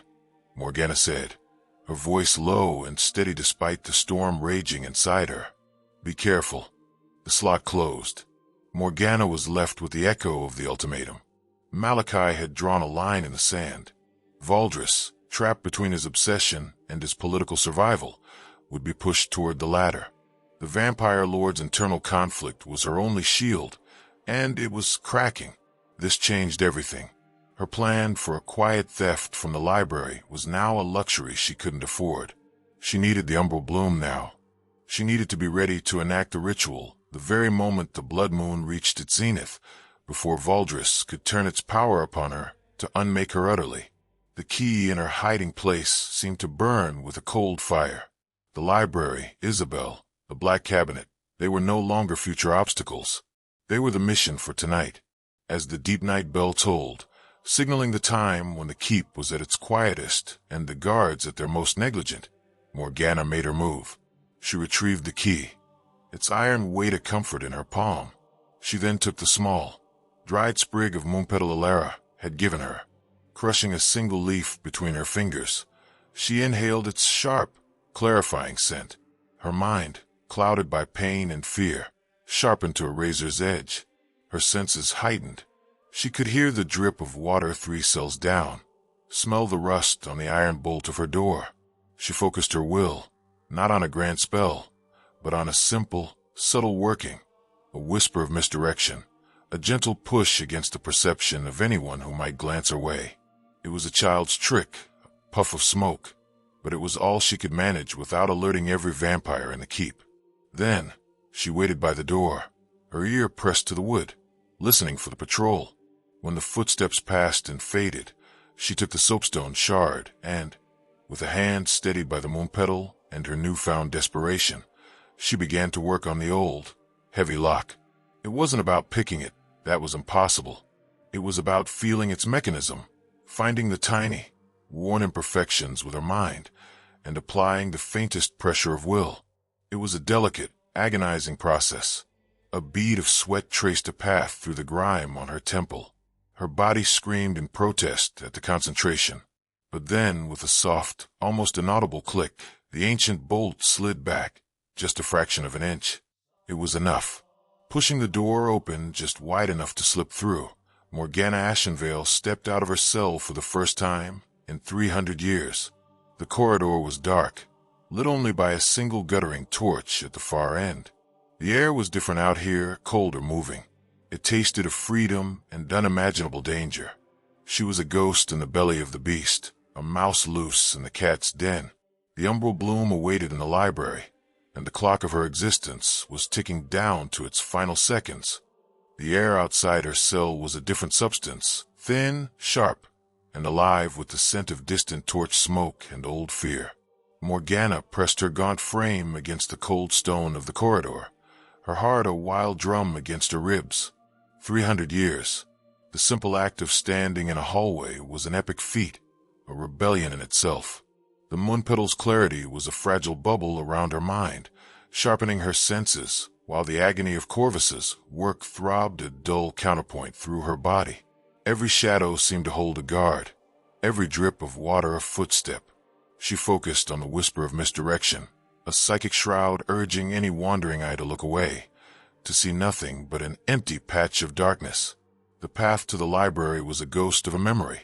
Morgana said, her voice low and steady despite the storm raging inside her. "Be careful." The slot closed. Morgana was left with the echo of the ultimatum. Malachi had drawn a line in the sand. Valdris, trapped between his obsession and his political survival, would be pushed toward the latter. The vampire lord's internal conflict was her only shield, and it was cracking. This changed everything. Her plan for a quiet theft from the library was now a luxury she couldn't afford. She needed the umbral bloom now. She needed to be ready to enact the ritual the very moment the blood moon reached its zenith, before Valdris could turn its power upon her to unmake her utterly. The key in her hiding place seemed to burn with a cold fire. The library, Isabel, the black cabinet, they were no longer future obstacles. They were the mission for tonight. As the deep night bell tolled, signaling the time when the keep was at its quietest and the guards at their most negligent, Morgana made her move. She retrieved the key, its iron weight a comfort in her palm. She then took the small, dried sprig of moonpetal Alara had given her. Crushing a single leaf between her fingers, she inhaled its sharp, clarifying scent. Her mind, clouded by pain and fear, sharpened to a razor's edge. Her senses heightened. She could hear the drip of water 3 cells down, smell the rust on the iron bolt of her door. She focused her will, not on a grand spell, but on a simple, subtle working, a whisper of misdirection, a gentle push against the perception of anyone who might glance her way. It was a child's trick, a puff of smoke, but it was all she could manage without alerting every vampire in the keep. Then, she waited by the door, her ear pressed to the wood, listening for the patrol. When the footsteps passed and faded, she took the soapstone shard and, with a hand steadied by the moonpetal and her newfound desperation, she began to work on the old, heavy lock. It wasn't about picking it, that was impossible. It was about feeling its mechanism, finding the tiny, worn imperfections with her mind, and applying the faintest pressure of will. It was a delicate, agonizing process. A bead of sweat traced a path through the grime on her temple. Her body screamed in protest at the concentration. But then, with a soft, almost inaudible click, the ancient bolt slid back, just a fraction of an inch. It was enough. Pushing the door open just wide enough to slip through, Morgana Ashenveil stepped out of her cell for the first time in 300 years. The corridor was dark, lit only by a single guttering torch at the far end. The air was different out here, colder moving. It tasted of freedom and unimaginable danger. She was a ghost in the belly of the beast, a mouse loose in the cat's den. The umbral bloom awaited in the library, and the clock of her existence was ticking down to its final seconds. The air outside her cell was a different substance, thin, sharp, and alive with the scent of distant torch smoke and old fear. Morgana pressed her gaunt frame against the cold stone of the corridor, her heart a wild drum against her ribs. 300 years. The simple act of standing in a hallway was an epic feat, a rebellion in itself. The moonpetal's clarity was a fragile bubble around her mind, sharpening her senses, while the agony of Corvus's work throbbed a dull counterpoint through her body. Every shadow seemed to hold a guard, every drip of water a footstep. She focused on the whisper of misdirection, a psychic shroud urging any wandering eye to look away, to see nothing but an empty patch of darkness. The path to the library was a ghost of a memory,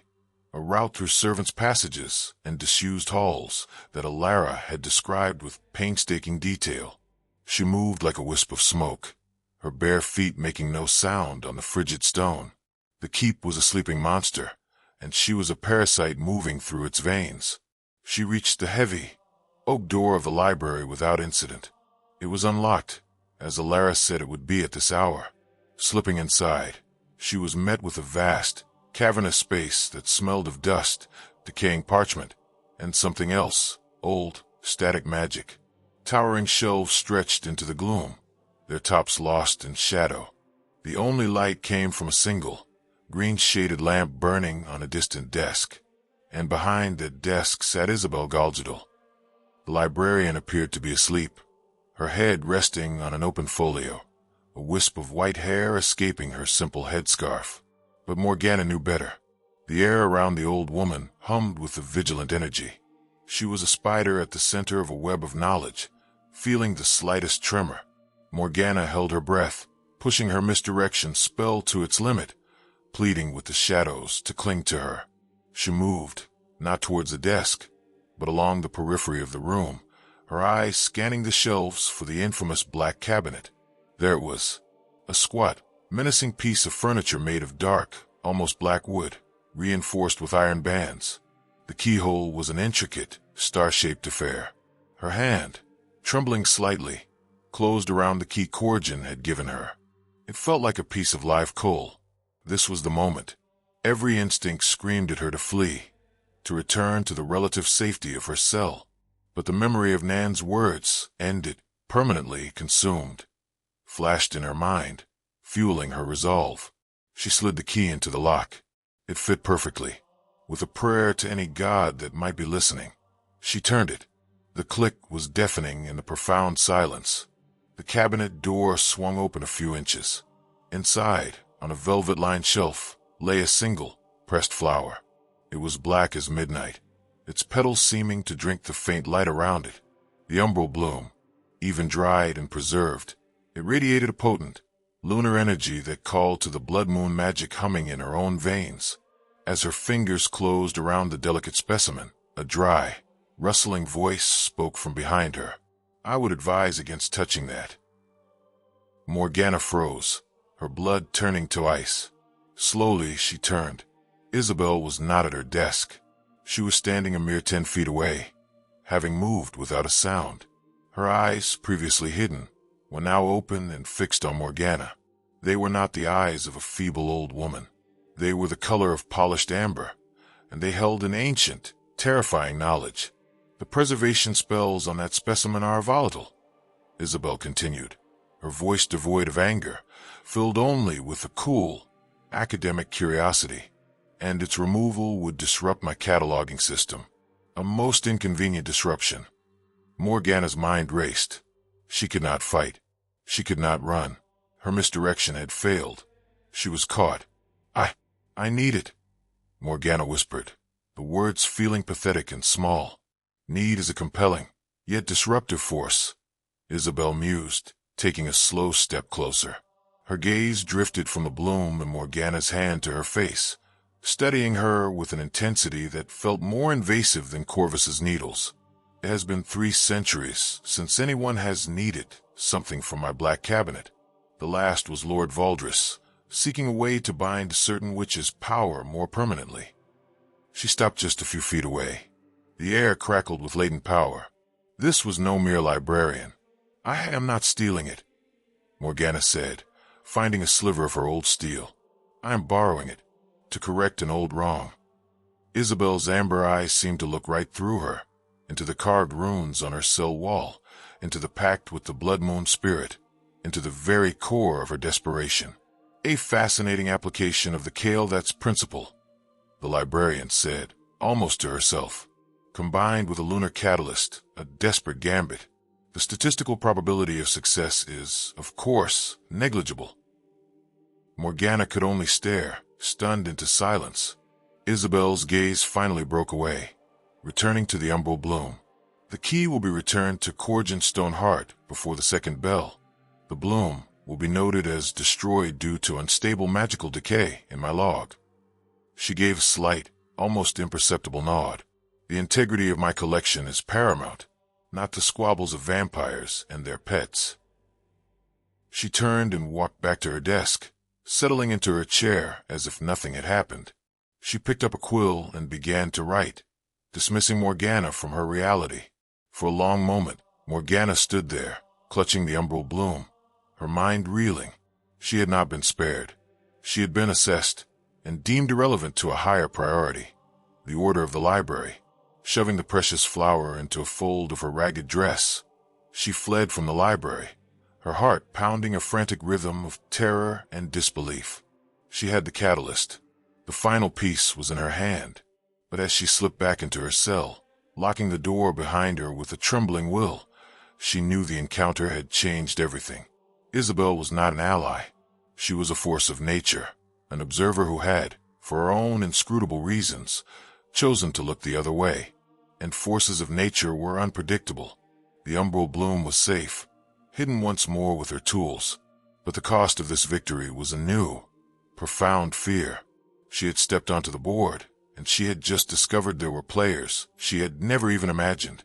a route through servants' passages and disused halls that Alara had described with painstaking detail. She moved like a wisp of smoke, her bare feet making no sound on the frigid stone. The keep was a sleeping monster, and she was a parasite moving through its veins. She reached the heavy, oak door of the library without incident. It was unlocked, as Alara said it would be at this hour. Slipping inside, she was met with a vast, cavernous space that smelled of dust, decaying parchment, and something else, old, static magic. Towering shelves stretched into the gloom, their tops lost in shadow. The only light came from a single, green-shaded lamp burning on a distant desk, and behind that desk sat Isabel Galgadal. The librarian appeared to be asleep, her head resting on an open folio, a wisp of white hair escaping her simple headscarf. But Morgana knew better. The air around the old woman hummed with a vigilant energy. She was a spider at the center of a web of knowledge, feeling the slightest tremor. Morgana held her breath, pushing her misdirection spell to its limit, pleading with the shadows to cling to her. She moved, not towards the desk, but along the periphery of the room, her eyes scanning the shelves for the infamous black cabinet. There it was, a squat, menacing piece of furniture made of dark, almost black wood, reinforced with iron bands. The keyhole was an intricate, star-shaped affair. Her hand, trembling slightly, closed around the key Corgin had given her. It felt like a piece of live coal. This was the moment. Every instinct screamed at her to flee, to return to the relative safety of her cell. But the memory of Nan's words, ended, permanently consumed, flashed in her mind, fueling her resolve. She slid the key into the lock. It fit perfectly. With a prayer to any god that might be listening, she turned it. The click was deafening in the profound silence. The cabinet door swung open a few inches. Inside, on a velvet-lined shelf, lay a single, pressed flower. It was black as midnight, its petals seeming to drink the faint light around it. The umbral bloom, even dried and preserved, it radiated a potent, lunar energy that called to the blood moon magic humming in her own veins. As her fingers closed around the delicate specimen, a dry, rustling voice spoke from behind her. "I would advise against touching that." Morgana froze, her blood turning to ice. Slowly she turned. Isabel was not at her desk. She was standing a mere 10 feet away, having moved without a sound. Her eyes, previously hidden, were now open and fixed on Morgana. They were not the eyes of a feeble old woman. They were the color of polished amber, and they held an ancient, terrifying knowledge. "The preservation spells on that specimen are volatile," Isabel continued, her voice devoid of anger, filled only with a cool, academic curiosity. "And its removal would disrupt my cataloging system. A most inconvenient disruption." Morgana's mind raced. She could not fight. She could not run. Her misdirection had failed. She was caught. I need it," Morgana whispered, the words feeling pathetic and small. "Need is a compelling, yet disruptive force," Isabel mused, taking a slow step closer. Her gaze drifted from the bloom in Morgana's hand to her face, studying her with an intensity that felt more invasive than Corvus's needles. "It has been 3 centuries since anyone has needed something from my black cabinet. The last was Lord Valdris, seeking a way to bind certain witches' power more permanently." She stopped just a few feet away. The air crackled with latent power. This was no mere librarian. "I am not stealing it," Morgana said, finding a sliver of her old steel. "I am borrowing it, to correct an old wrong." Isabel's amber eyes seemed to look right through her, into the carved runes on her cell wall, into the pact with the blood moon spirit, into the very core of her desperation. "A fascinating application of the Kael'thas principle," the librarian said, almost to herself. "Combined with a lunar catalyst, a desperate gambit. The statistical probability of success is, of course, negligible." Morgana could only stare, stunned into silence. Isabel's gaze finally broke away, returning to the umbral bloom. "The key will be returned to Corgin's stone heart before the second bell. The bloom will be noted as destroyed due to unstable magical decay in my log." She gave a slight, almost imperceptible nod. "The integrity of my collection is paramount, not the squabbles of vampires and their pets." She turned and walked back to her desk, settling into her chair as if nothing had happened. She picked up a quill and began to write, dismissing Morgana from her reality. For a long moment, Morgana stood there, clutching the umbral bloom, her mind reeling. She had not been spared. She had been assessed and deemed irrelevant to a higher priority, the order of the library. Shoving the precious flower into a fold of her ragged dress, she fled from the library, her heart pounding a frantic rhythm of terror and disbelief. She had the catalyst. The final piece was in her hand, but as she slipped back into her cell, locking the door behind her with a trembling will, she knew the encounter had changed everything. Isabel was not an ally. She was a force of nature, an observer who had, for her own inscrutable reasons, chosen to look the other way. And forces of nature were unpredictable. The umbral bloom was safe, hidden once more with her tools. But the cost of this victory was a new, profound fear. She had stepped onto the board, and she had just discovered there were players she had never even imagined.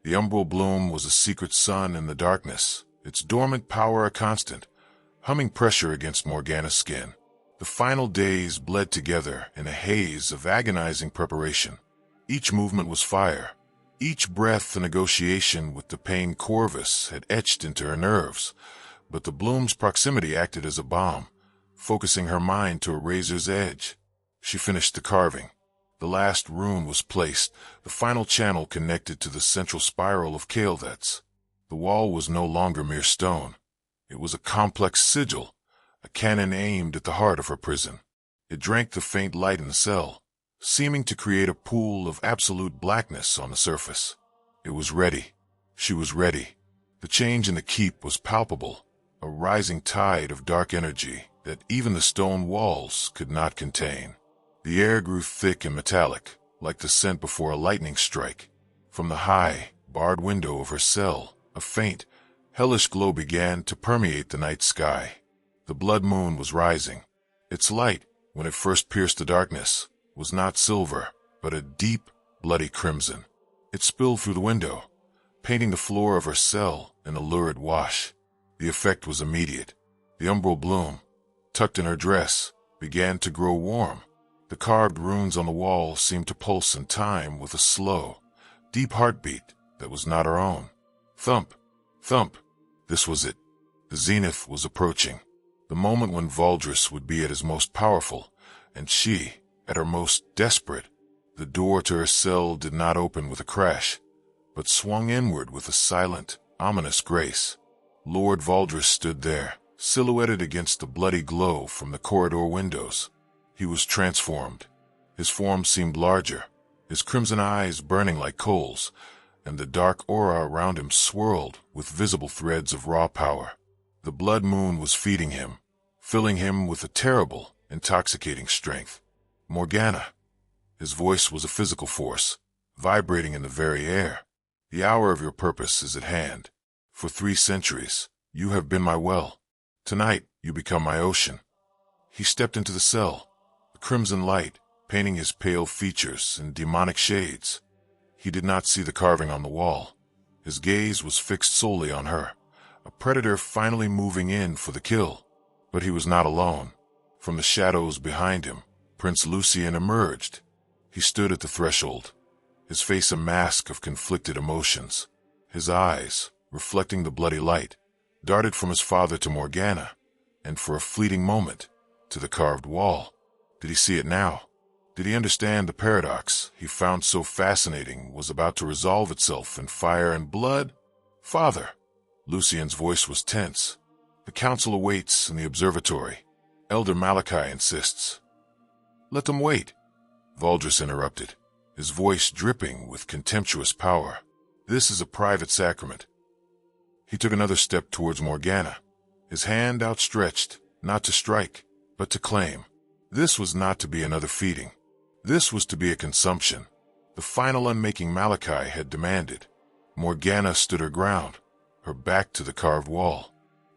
The umbral bloom was a secret sun in the darkness, its dormant power a constant, humming pressure against Morgana's skin. The final days bled together in a haze of agonizing preparation. Each movement was fire, Each breath a negotiation with the pain Corvus had etched into her nerves, but the bloom's proximity acted as a balm, focusing her mind to a razor's edge. She finished the carving. The last rune was placed, the final channel connected to the central spiral of Carves. The wall was no longer mere stone. It was a complex sigil, a cannon aimed at the heart of her prison. It drank the faint light in the cell, seeming to create a pool of absolute blackness on the surface. It was ready. She was ready. The change in the keep was palpable, a rising tide of dark energy that even the stone walls could not contain. The air grew thick and metallic, like the scent before a lightning strike. From the high, barred window of her cell, a faint, hellish glow began to permeate the night sky. The blood moon was rising. Its light, when it first pierced the darkness, was not silver, but a deep, bloody crimson. It spilled through the window, painting the floor of her cell in a lurid wash. The effect was immediate. The umbral bloom, tucked in her dress, began to grow warm. The carved runes on the wall seemed to pulse in time with a slow, deep heartbeat that was not her own. Thump, thump. This was it. The zenith was approaching. The moment when Valdris would be at his most powerful, and she, at her most desperate. The door to her cell did not open with a crash, but swung inward with a silent, ominous grace. Lord Valdris stood there, silhouetted against the bloody glow from the corridor windows. He was transformed. His form seemed larger, his crimson eyes burning like coals, and the dark aura around him swirled with visible threads of raw power. The blood moon was feeding him, filling him with a terrible, intoxicating strength. Morgana. His voice was a physical force, vibrating in the very air. The hour of your purpose is at hand. For 3 centuries, you have been my well. Tonight, you become my ocean. He stepped into the cell, the crimson light painting his pale features in demonic shades. He did not see the carving on the wall. His gaze was fixed solely on her, a predator finally moving in for the kill. But he was not alone. From the shadows behind him, Prince Lucien emerged. He stood at the threshold, his face a mask of conflicted emotions. His eyes, reflecting the bloody light, darted from his father to Morgana, and for a fleeting moment, to the carved wall. Did he see it now? Did he understand the paradox he found so fascinating was about to resolve itself in fire and blood? Father! Lucien's voice was tense. The council awaits in the observatory. Elder Malachi insists. Let them wait. Valdris interrupted, his voice dripping with contemptuous power. This is a private sacrament. He took another step towards Morgana, his hand outstretched, not to strike, but to claim. This was not to be another feeding. This was to be a consumption, the final unmaking Malachi had demanded. Morgana stood her ground, her back to the carved wall.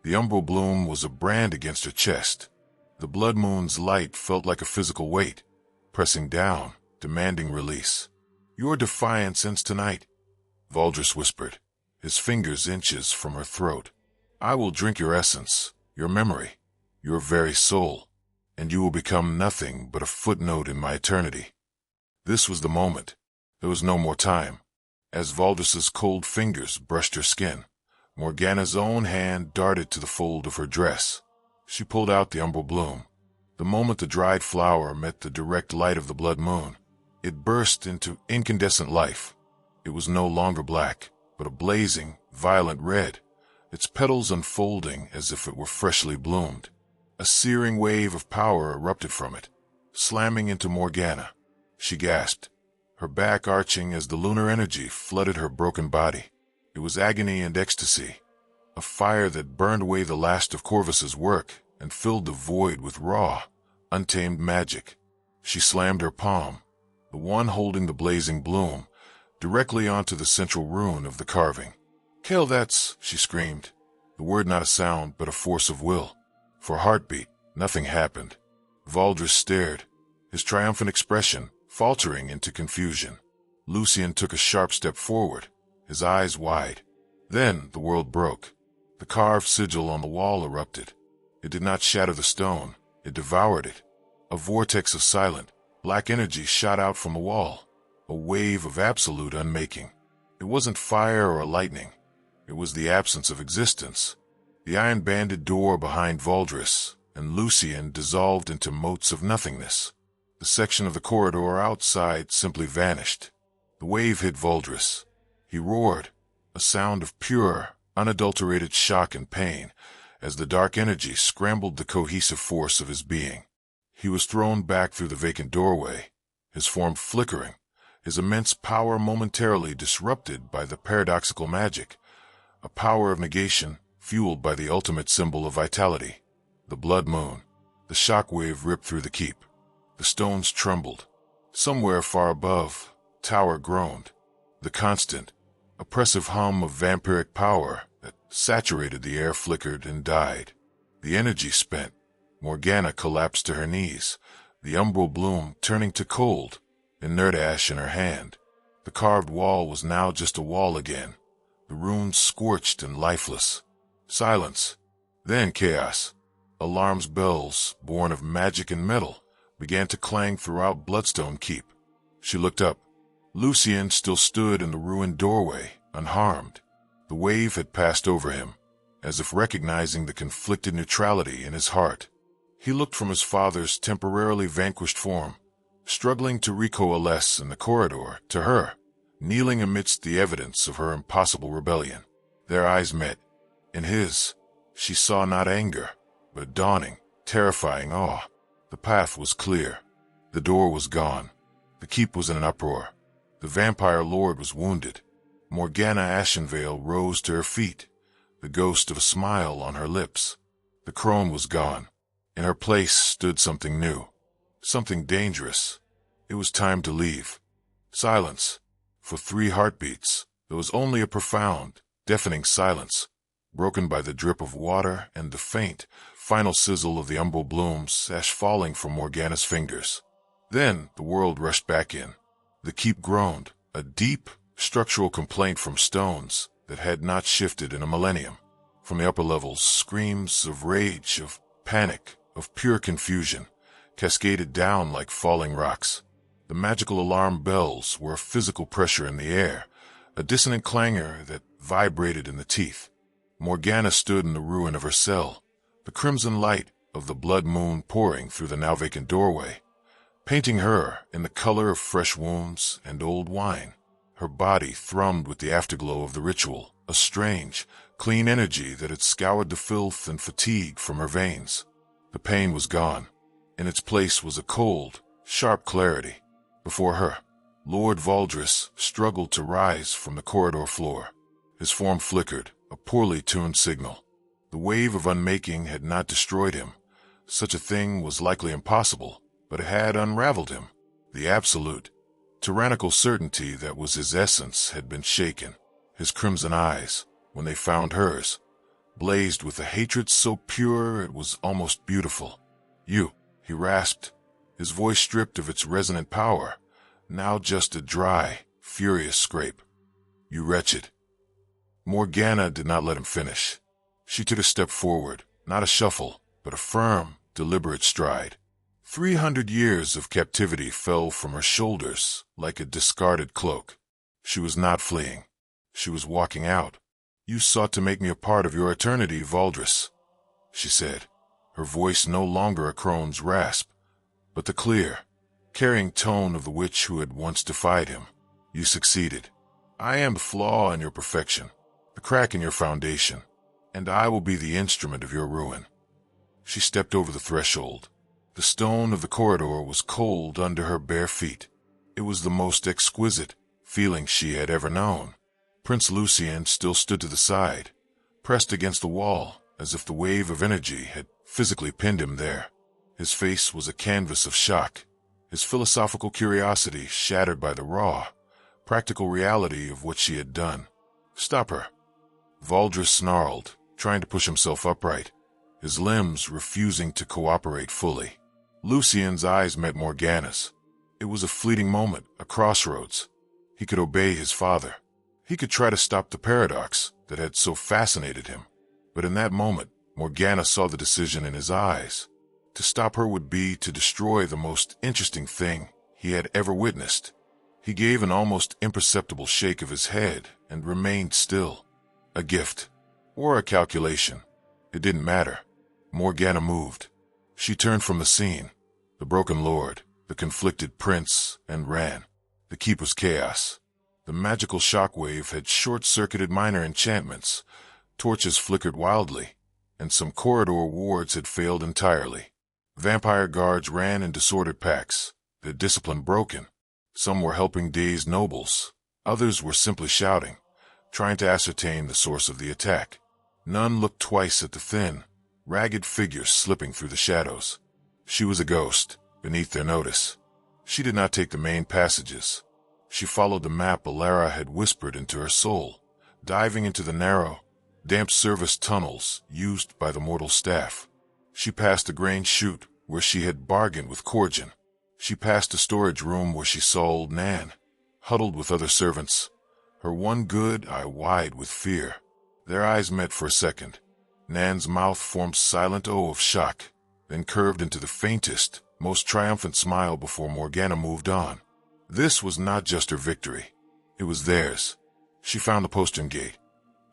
The umbral bloom was a brand against her chest. The blood moon's light felt like a physical weight, pressing down, demanding release. Your defiance ends tonight, Valdris whispered, his fingers inches from her throat. I will drink your essence, your memory, your very soul, and you will become nothing but a footnote in my eternity. This was the moment. There was no more time. As Valdris's cold fingers brushed her skin, Morgana's own hand darted to the fold of her dress. She pulled out the umbral bloom. The moment the dried flower met the direct light of the blood moon, it burst into incandescent life. It was no longer black, but a blazing, violent red, its petals unfolding as if it were freshly bloomed. A searing wave of power erupted from it, slamming into Morgana. She gasped, her back arching as the lunar energy flooded her broken body. It was agony and ecstasy, a fire that burned away the last of Corvus's work and filled the void with raw, untamed magic. She slammed her palm, the one holding the blazing bloom, directly onto the central rune of the carving. Kill that's, she screamed, the word not a sound but a force of will. For a heartbeat, nothing happened. Valdris stared, his triumphant expression faltering into confusion. Lucien took a sharp step forward, his eyes wide. Then the world broke. The carved sigil on the wall erupted. It did not shatter the stone, it devoured it. A vortex of silent, black energy shot out from the wall, a wave of absolute unmaking. It wasn't fire or lightning. It was the absence of existence. The iron-banded door behind Valdris and Lucian dissolved into motes of nothingness. The section of the corridor outside simply vanished. The wave hit Valdris. He roared, a sound of pure, unadulterated shock and pain, as the dark energy scrambled the cohesive force of his being. He was thrown back through the vacant doorway, his form flickering, his immense power momentarily disrupted by the paradoxical magic, a power of negation fueled by the ultimate symbol of vitality, the blood moon. The shock wave ripped through the keep. The stones trembled. Somewhere far above, tower groaned. The constant, oppressive hum of vampiric power that saturated the air flickered and died. The energy spent. Morgana collapsed to her knees, the umbral bloom turning to cold, inert ash in her hand. The carved wall was now just a wall again, the runes scorched and lifeless. Silence. Then chaos. Alarms bells, born of magic and metal, began to clang throughout Bloodstone Keep. She looked up. Lucian still stood in the ruined doorway, unharmed. The wave had passed over him, as if recognizing the conflicted neutrality in his heart. He looked from his father's temporarily vanquished form, struggling to recoalesce in the corridor, to her, kneeling amidst the evidence of her impossible rebellion. Their eyes met. In his, she saw not anger, but dawning, terrifying awe. The path was clear. The door was gone. The keep was in an uproar. The vampire lord was wounded. Morgana Ashenveil rose to her feet, the ghost of a smile on her lips. The crone was gone. In her place stood something new, something dangerous. It was time to leave. Silence. For 3 heartbeats, there was only a profound, deafening silence, broken by the drip of water and the faint, final sizzle of the umbral blooms, ash falling from Morgana's fingers. Then the world rushed back in. The keep groaned, a deep, structural complaint from stones that had not shifted in a millennium. From the upper levels, screams of rage, of panic, of pure confusion, cascaded down like falling rocks. The magical alarm bells were a physical pressure in the air, a dissonant clangor that vibrated in the teeth. Morgana stood in the ruin of her cell, the crimson light of the blood moon pouring through the now vacant doorway, painting her in the color of fresh wounds and old wine. Her body thrummed with the afterglow of the ritual, a strange, clean energy that had scoured the filth and fatigue from her veins. The pain was gone. In its place was a cold, sharp clarity. Before her, Lord Valdris struggled to rise from the corridor floor. His form flickered, a poorly tuned signal. The wave of unmaking had not destroyed him. Such a thing was likely impossible, but it had unraveled him. The absolute, tyrannical certainty that was his essence had been shaken. His crimson eyes, when they found hers, blazed with a hatred so pure it was almost beautiful. "You," he rasped, his voice stripped of its resonant power, now just a dry, furious scrape. "You wretched." Morgana did not let him finish. She took a step forward, not a shuffle, but a firm, deliberate stride. 300 years of captivity fell from her shoulders like a discarded cloak. She was not fleeing. She was walking out. "You sought to make me a part of your eternity, Valdris," she said, her voice no longer a crone's rasp, but the clear, carrying tone of the witch who had once defied him. "You succeeded. I am the flaw in your perfection, the crack in your foundation, and I will be the instrument of your ruin." She stepped over the threshold. The stone of the corridor was cold under her bare feet. It was the most exquisite feeling she had ever known. Prince Lucian still stood to the side, pressed against the wall, as if the wave of energy had physically pinned him there. His face was a canvas of shock, his philosophical curiosity shattered by the raw, practical reality of what she had done. "Stop her." Valdris snarled, trying to push himself upright, his limbs refusing to cooperate fully. Lucian's eyes met Morgana's. It was a fleeting moment, a crossroads. He could obey his father. He could try to stop the paradox that had so fascinated him. But in that moment, Morgana saw the decision in his eyes. To stop her would be to destroy the most interesting thing he had ever witnessed. He gave an almost imperceptible shake of his head and remained still. A gift. Or a calculation. It didn't matter. Morgana moved. She turned from the scene, the broken lord, the conflicted prince, and ran. The keep was chaos. The magical shockwave had short-circuited minor enchantments, torches flickered wildly, and some corridor wards had failed entirely. Vampire guards ran in disordered packs, their discipline broken. Some were helping dazed nobles. Others were simply shouting, trying to ascertain the source of the attack. None looked twice at the thin, ragged figure slipping through the shadows. She was a ghost, beneath their notice. She did not take the main passages. She followed the map Alara had whispered into her soul, diving into the narrow, damp service tunnels used by the mortal staff. She passed the grain chute where she had bargained with Corgin. She passed a storage room where she saw old Nan, huddled with other servants, her one good eye wide with fear. Their eyes met for a second. Nan's mouth formed silent O of shock, then curved into the faintest, most triumphant smile before Morgana moved on. This was not just her victory. It was theirs. She found the postern gate,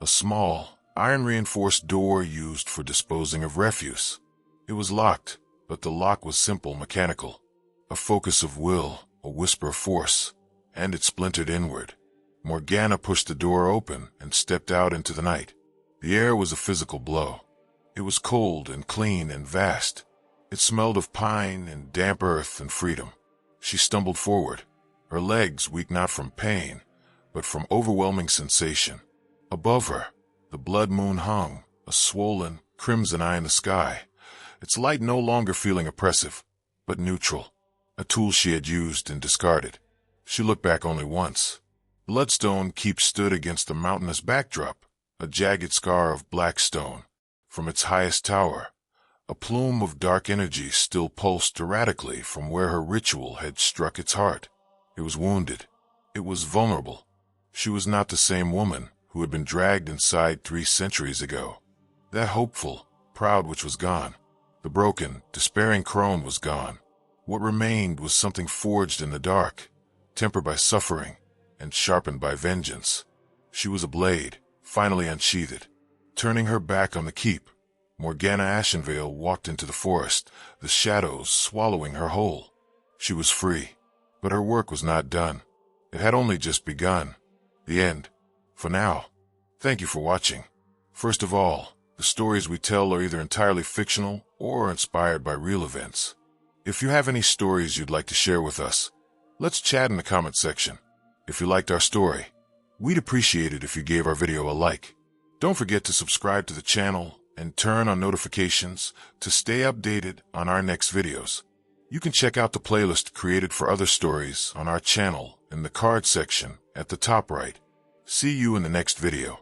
a small, iron-reinforced door used for disposing of refuse. It was locked, but the lock was simple, mechanical. A focus of will, a whisper of force, and it splintered inward. Morgana pushed the door open and stepped out into the night. The air was a physical blow. It was cold and clean and vast. It smelled of pine and damp earth and freedom. She stumbled forward, her legs weak not from pain, but from overwhelming sensation. Above her, the blood moon hung, a swollen, crimson eye in the sky, its light no longer feeling oppressive, but neutral, a tool she had used and discarded. She looked back only once. Bloodstone Keep stood against the mountainous backdrop, a jagged scar of black stone. From its highest tower, a plume of dark energy still pulsed erratically from where her ritual had struck its heart. It was wounded. It was vulnerable. She was not the same woman who had been dragged inside 3 centuries ago. That hopeful, proud witch was gone. The broken, despairing crone was gone. What remained was something forged in the dark, tempered by suffering and sharpened by vengeance. She was a blade, finally unsheathed. Turning her back on the keep, Morgana Ashenveil walked into the forest, the shadows swallowing her whole. She was free, but her work was not done. It had only just begun. The end. For now. Thank you for watching. First of all, the stories we tell are either entirely fictional or inspired by real events. If you have any stories you'd like to share with us, let's chat in the comment section. If you liked our story, we'd appreciate it if you gave our video a like. Don't forget to subscribe to the channel and turn on notifications to stay updated on our next videos. You can check out the playlist created for other stories on our channel in the card section at the top right. See you in the next video.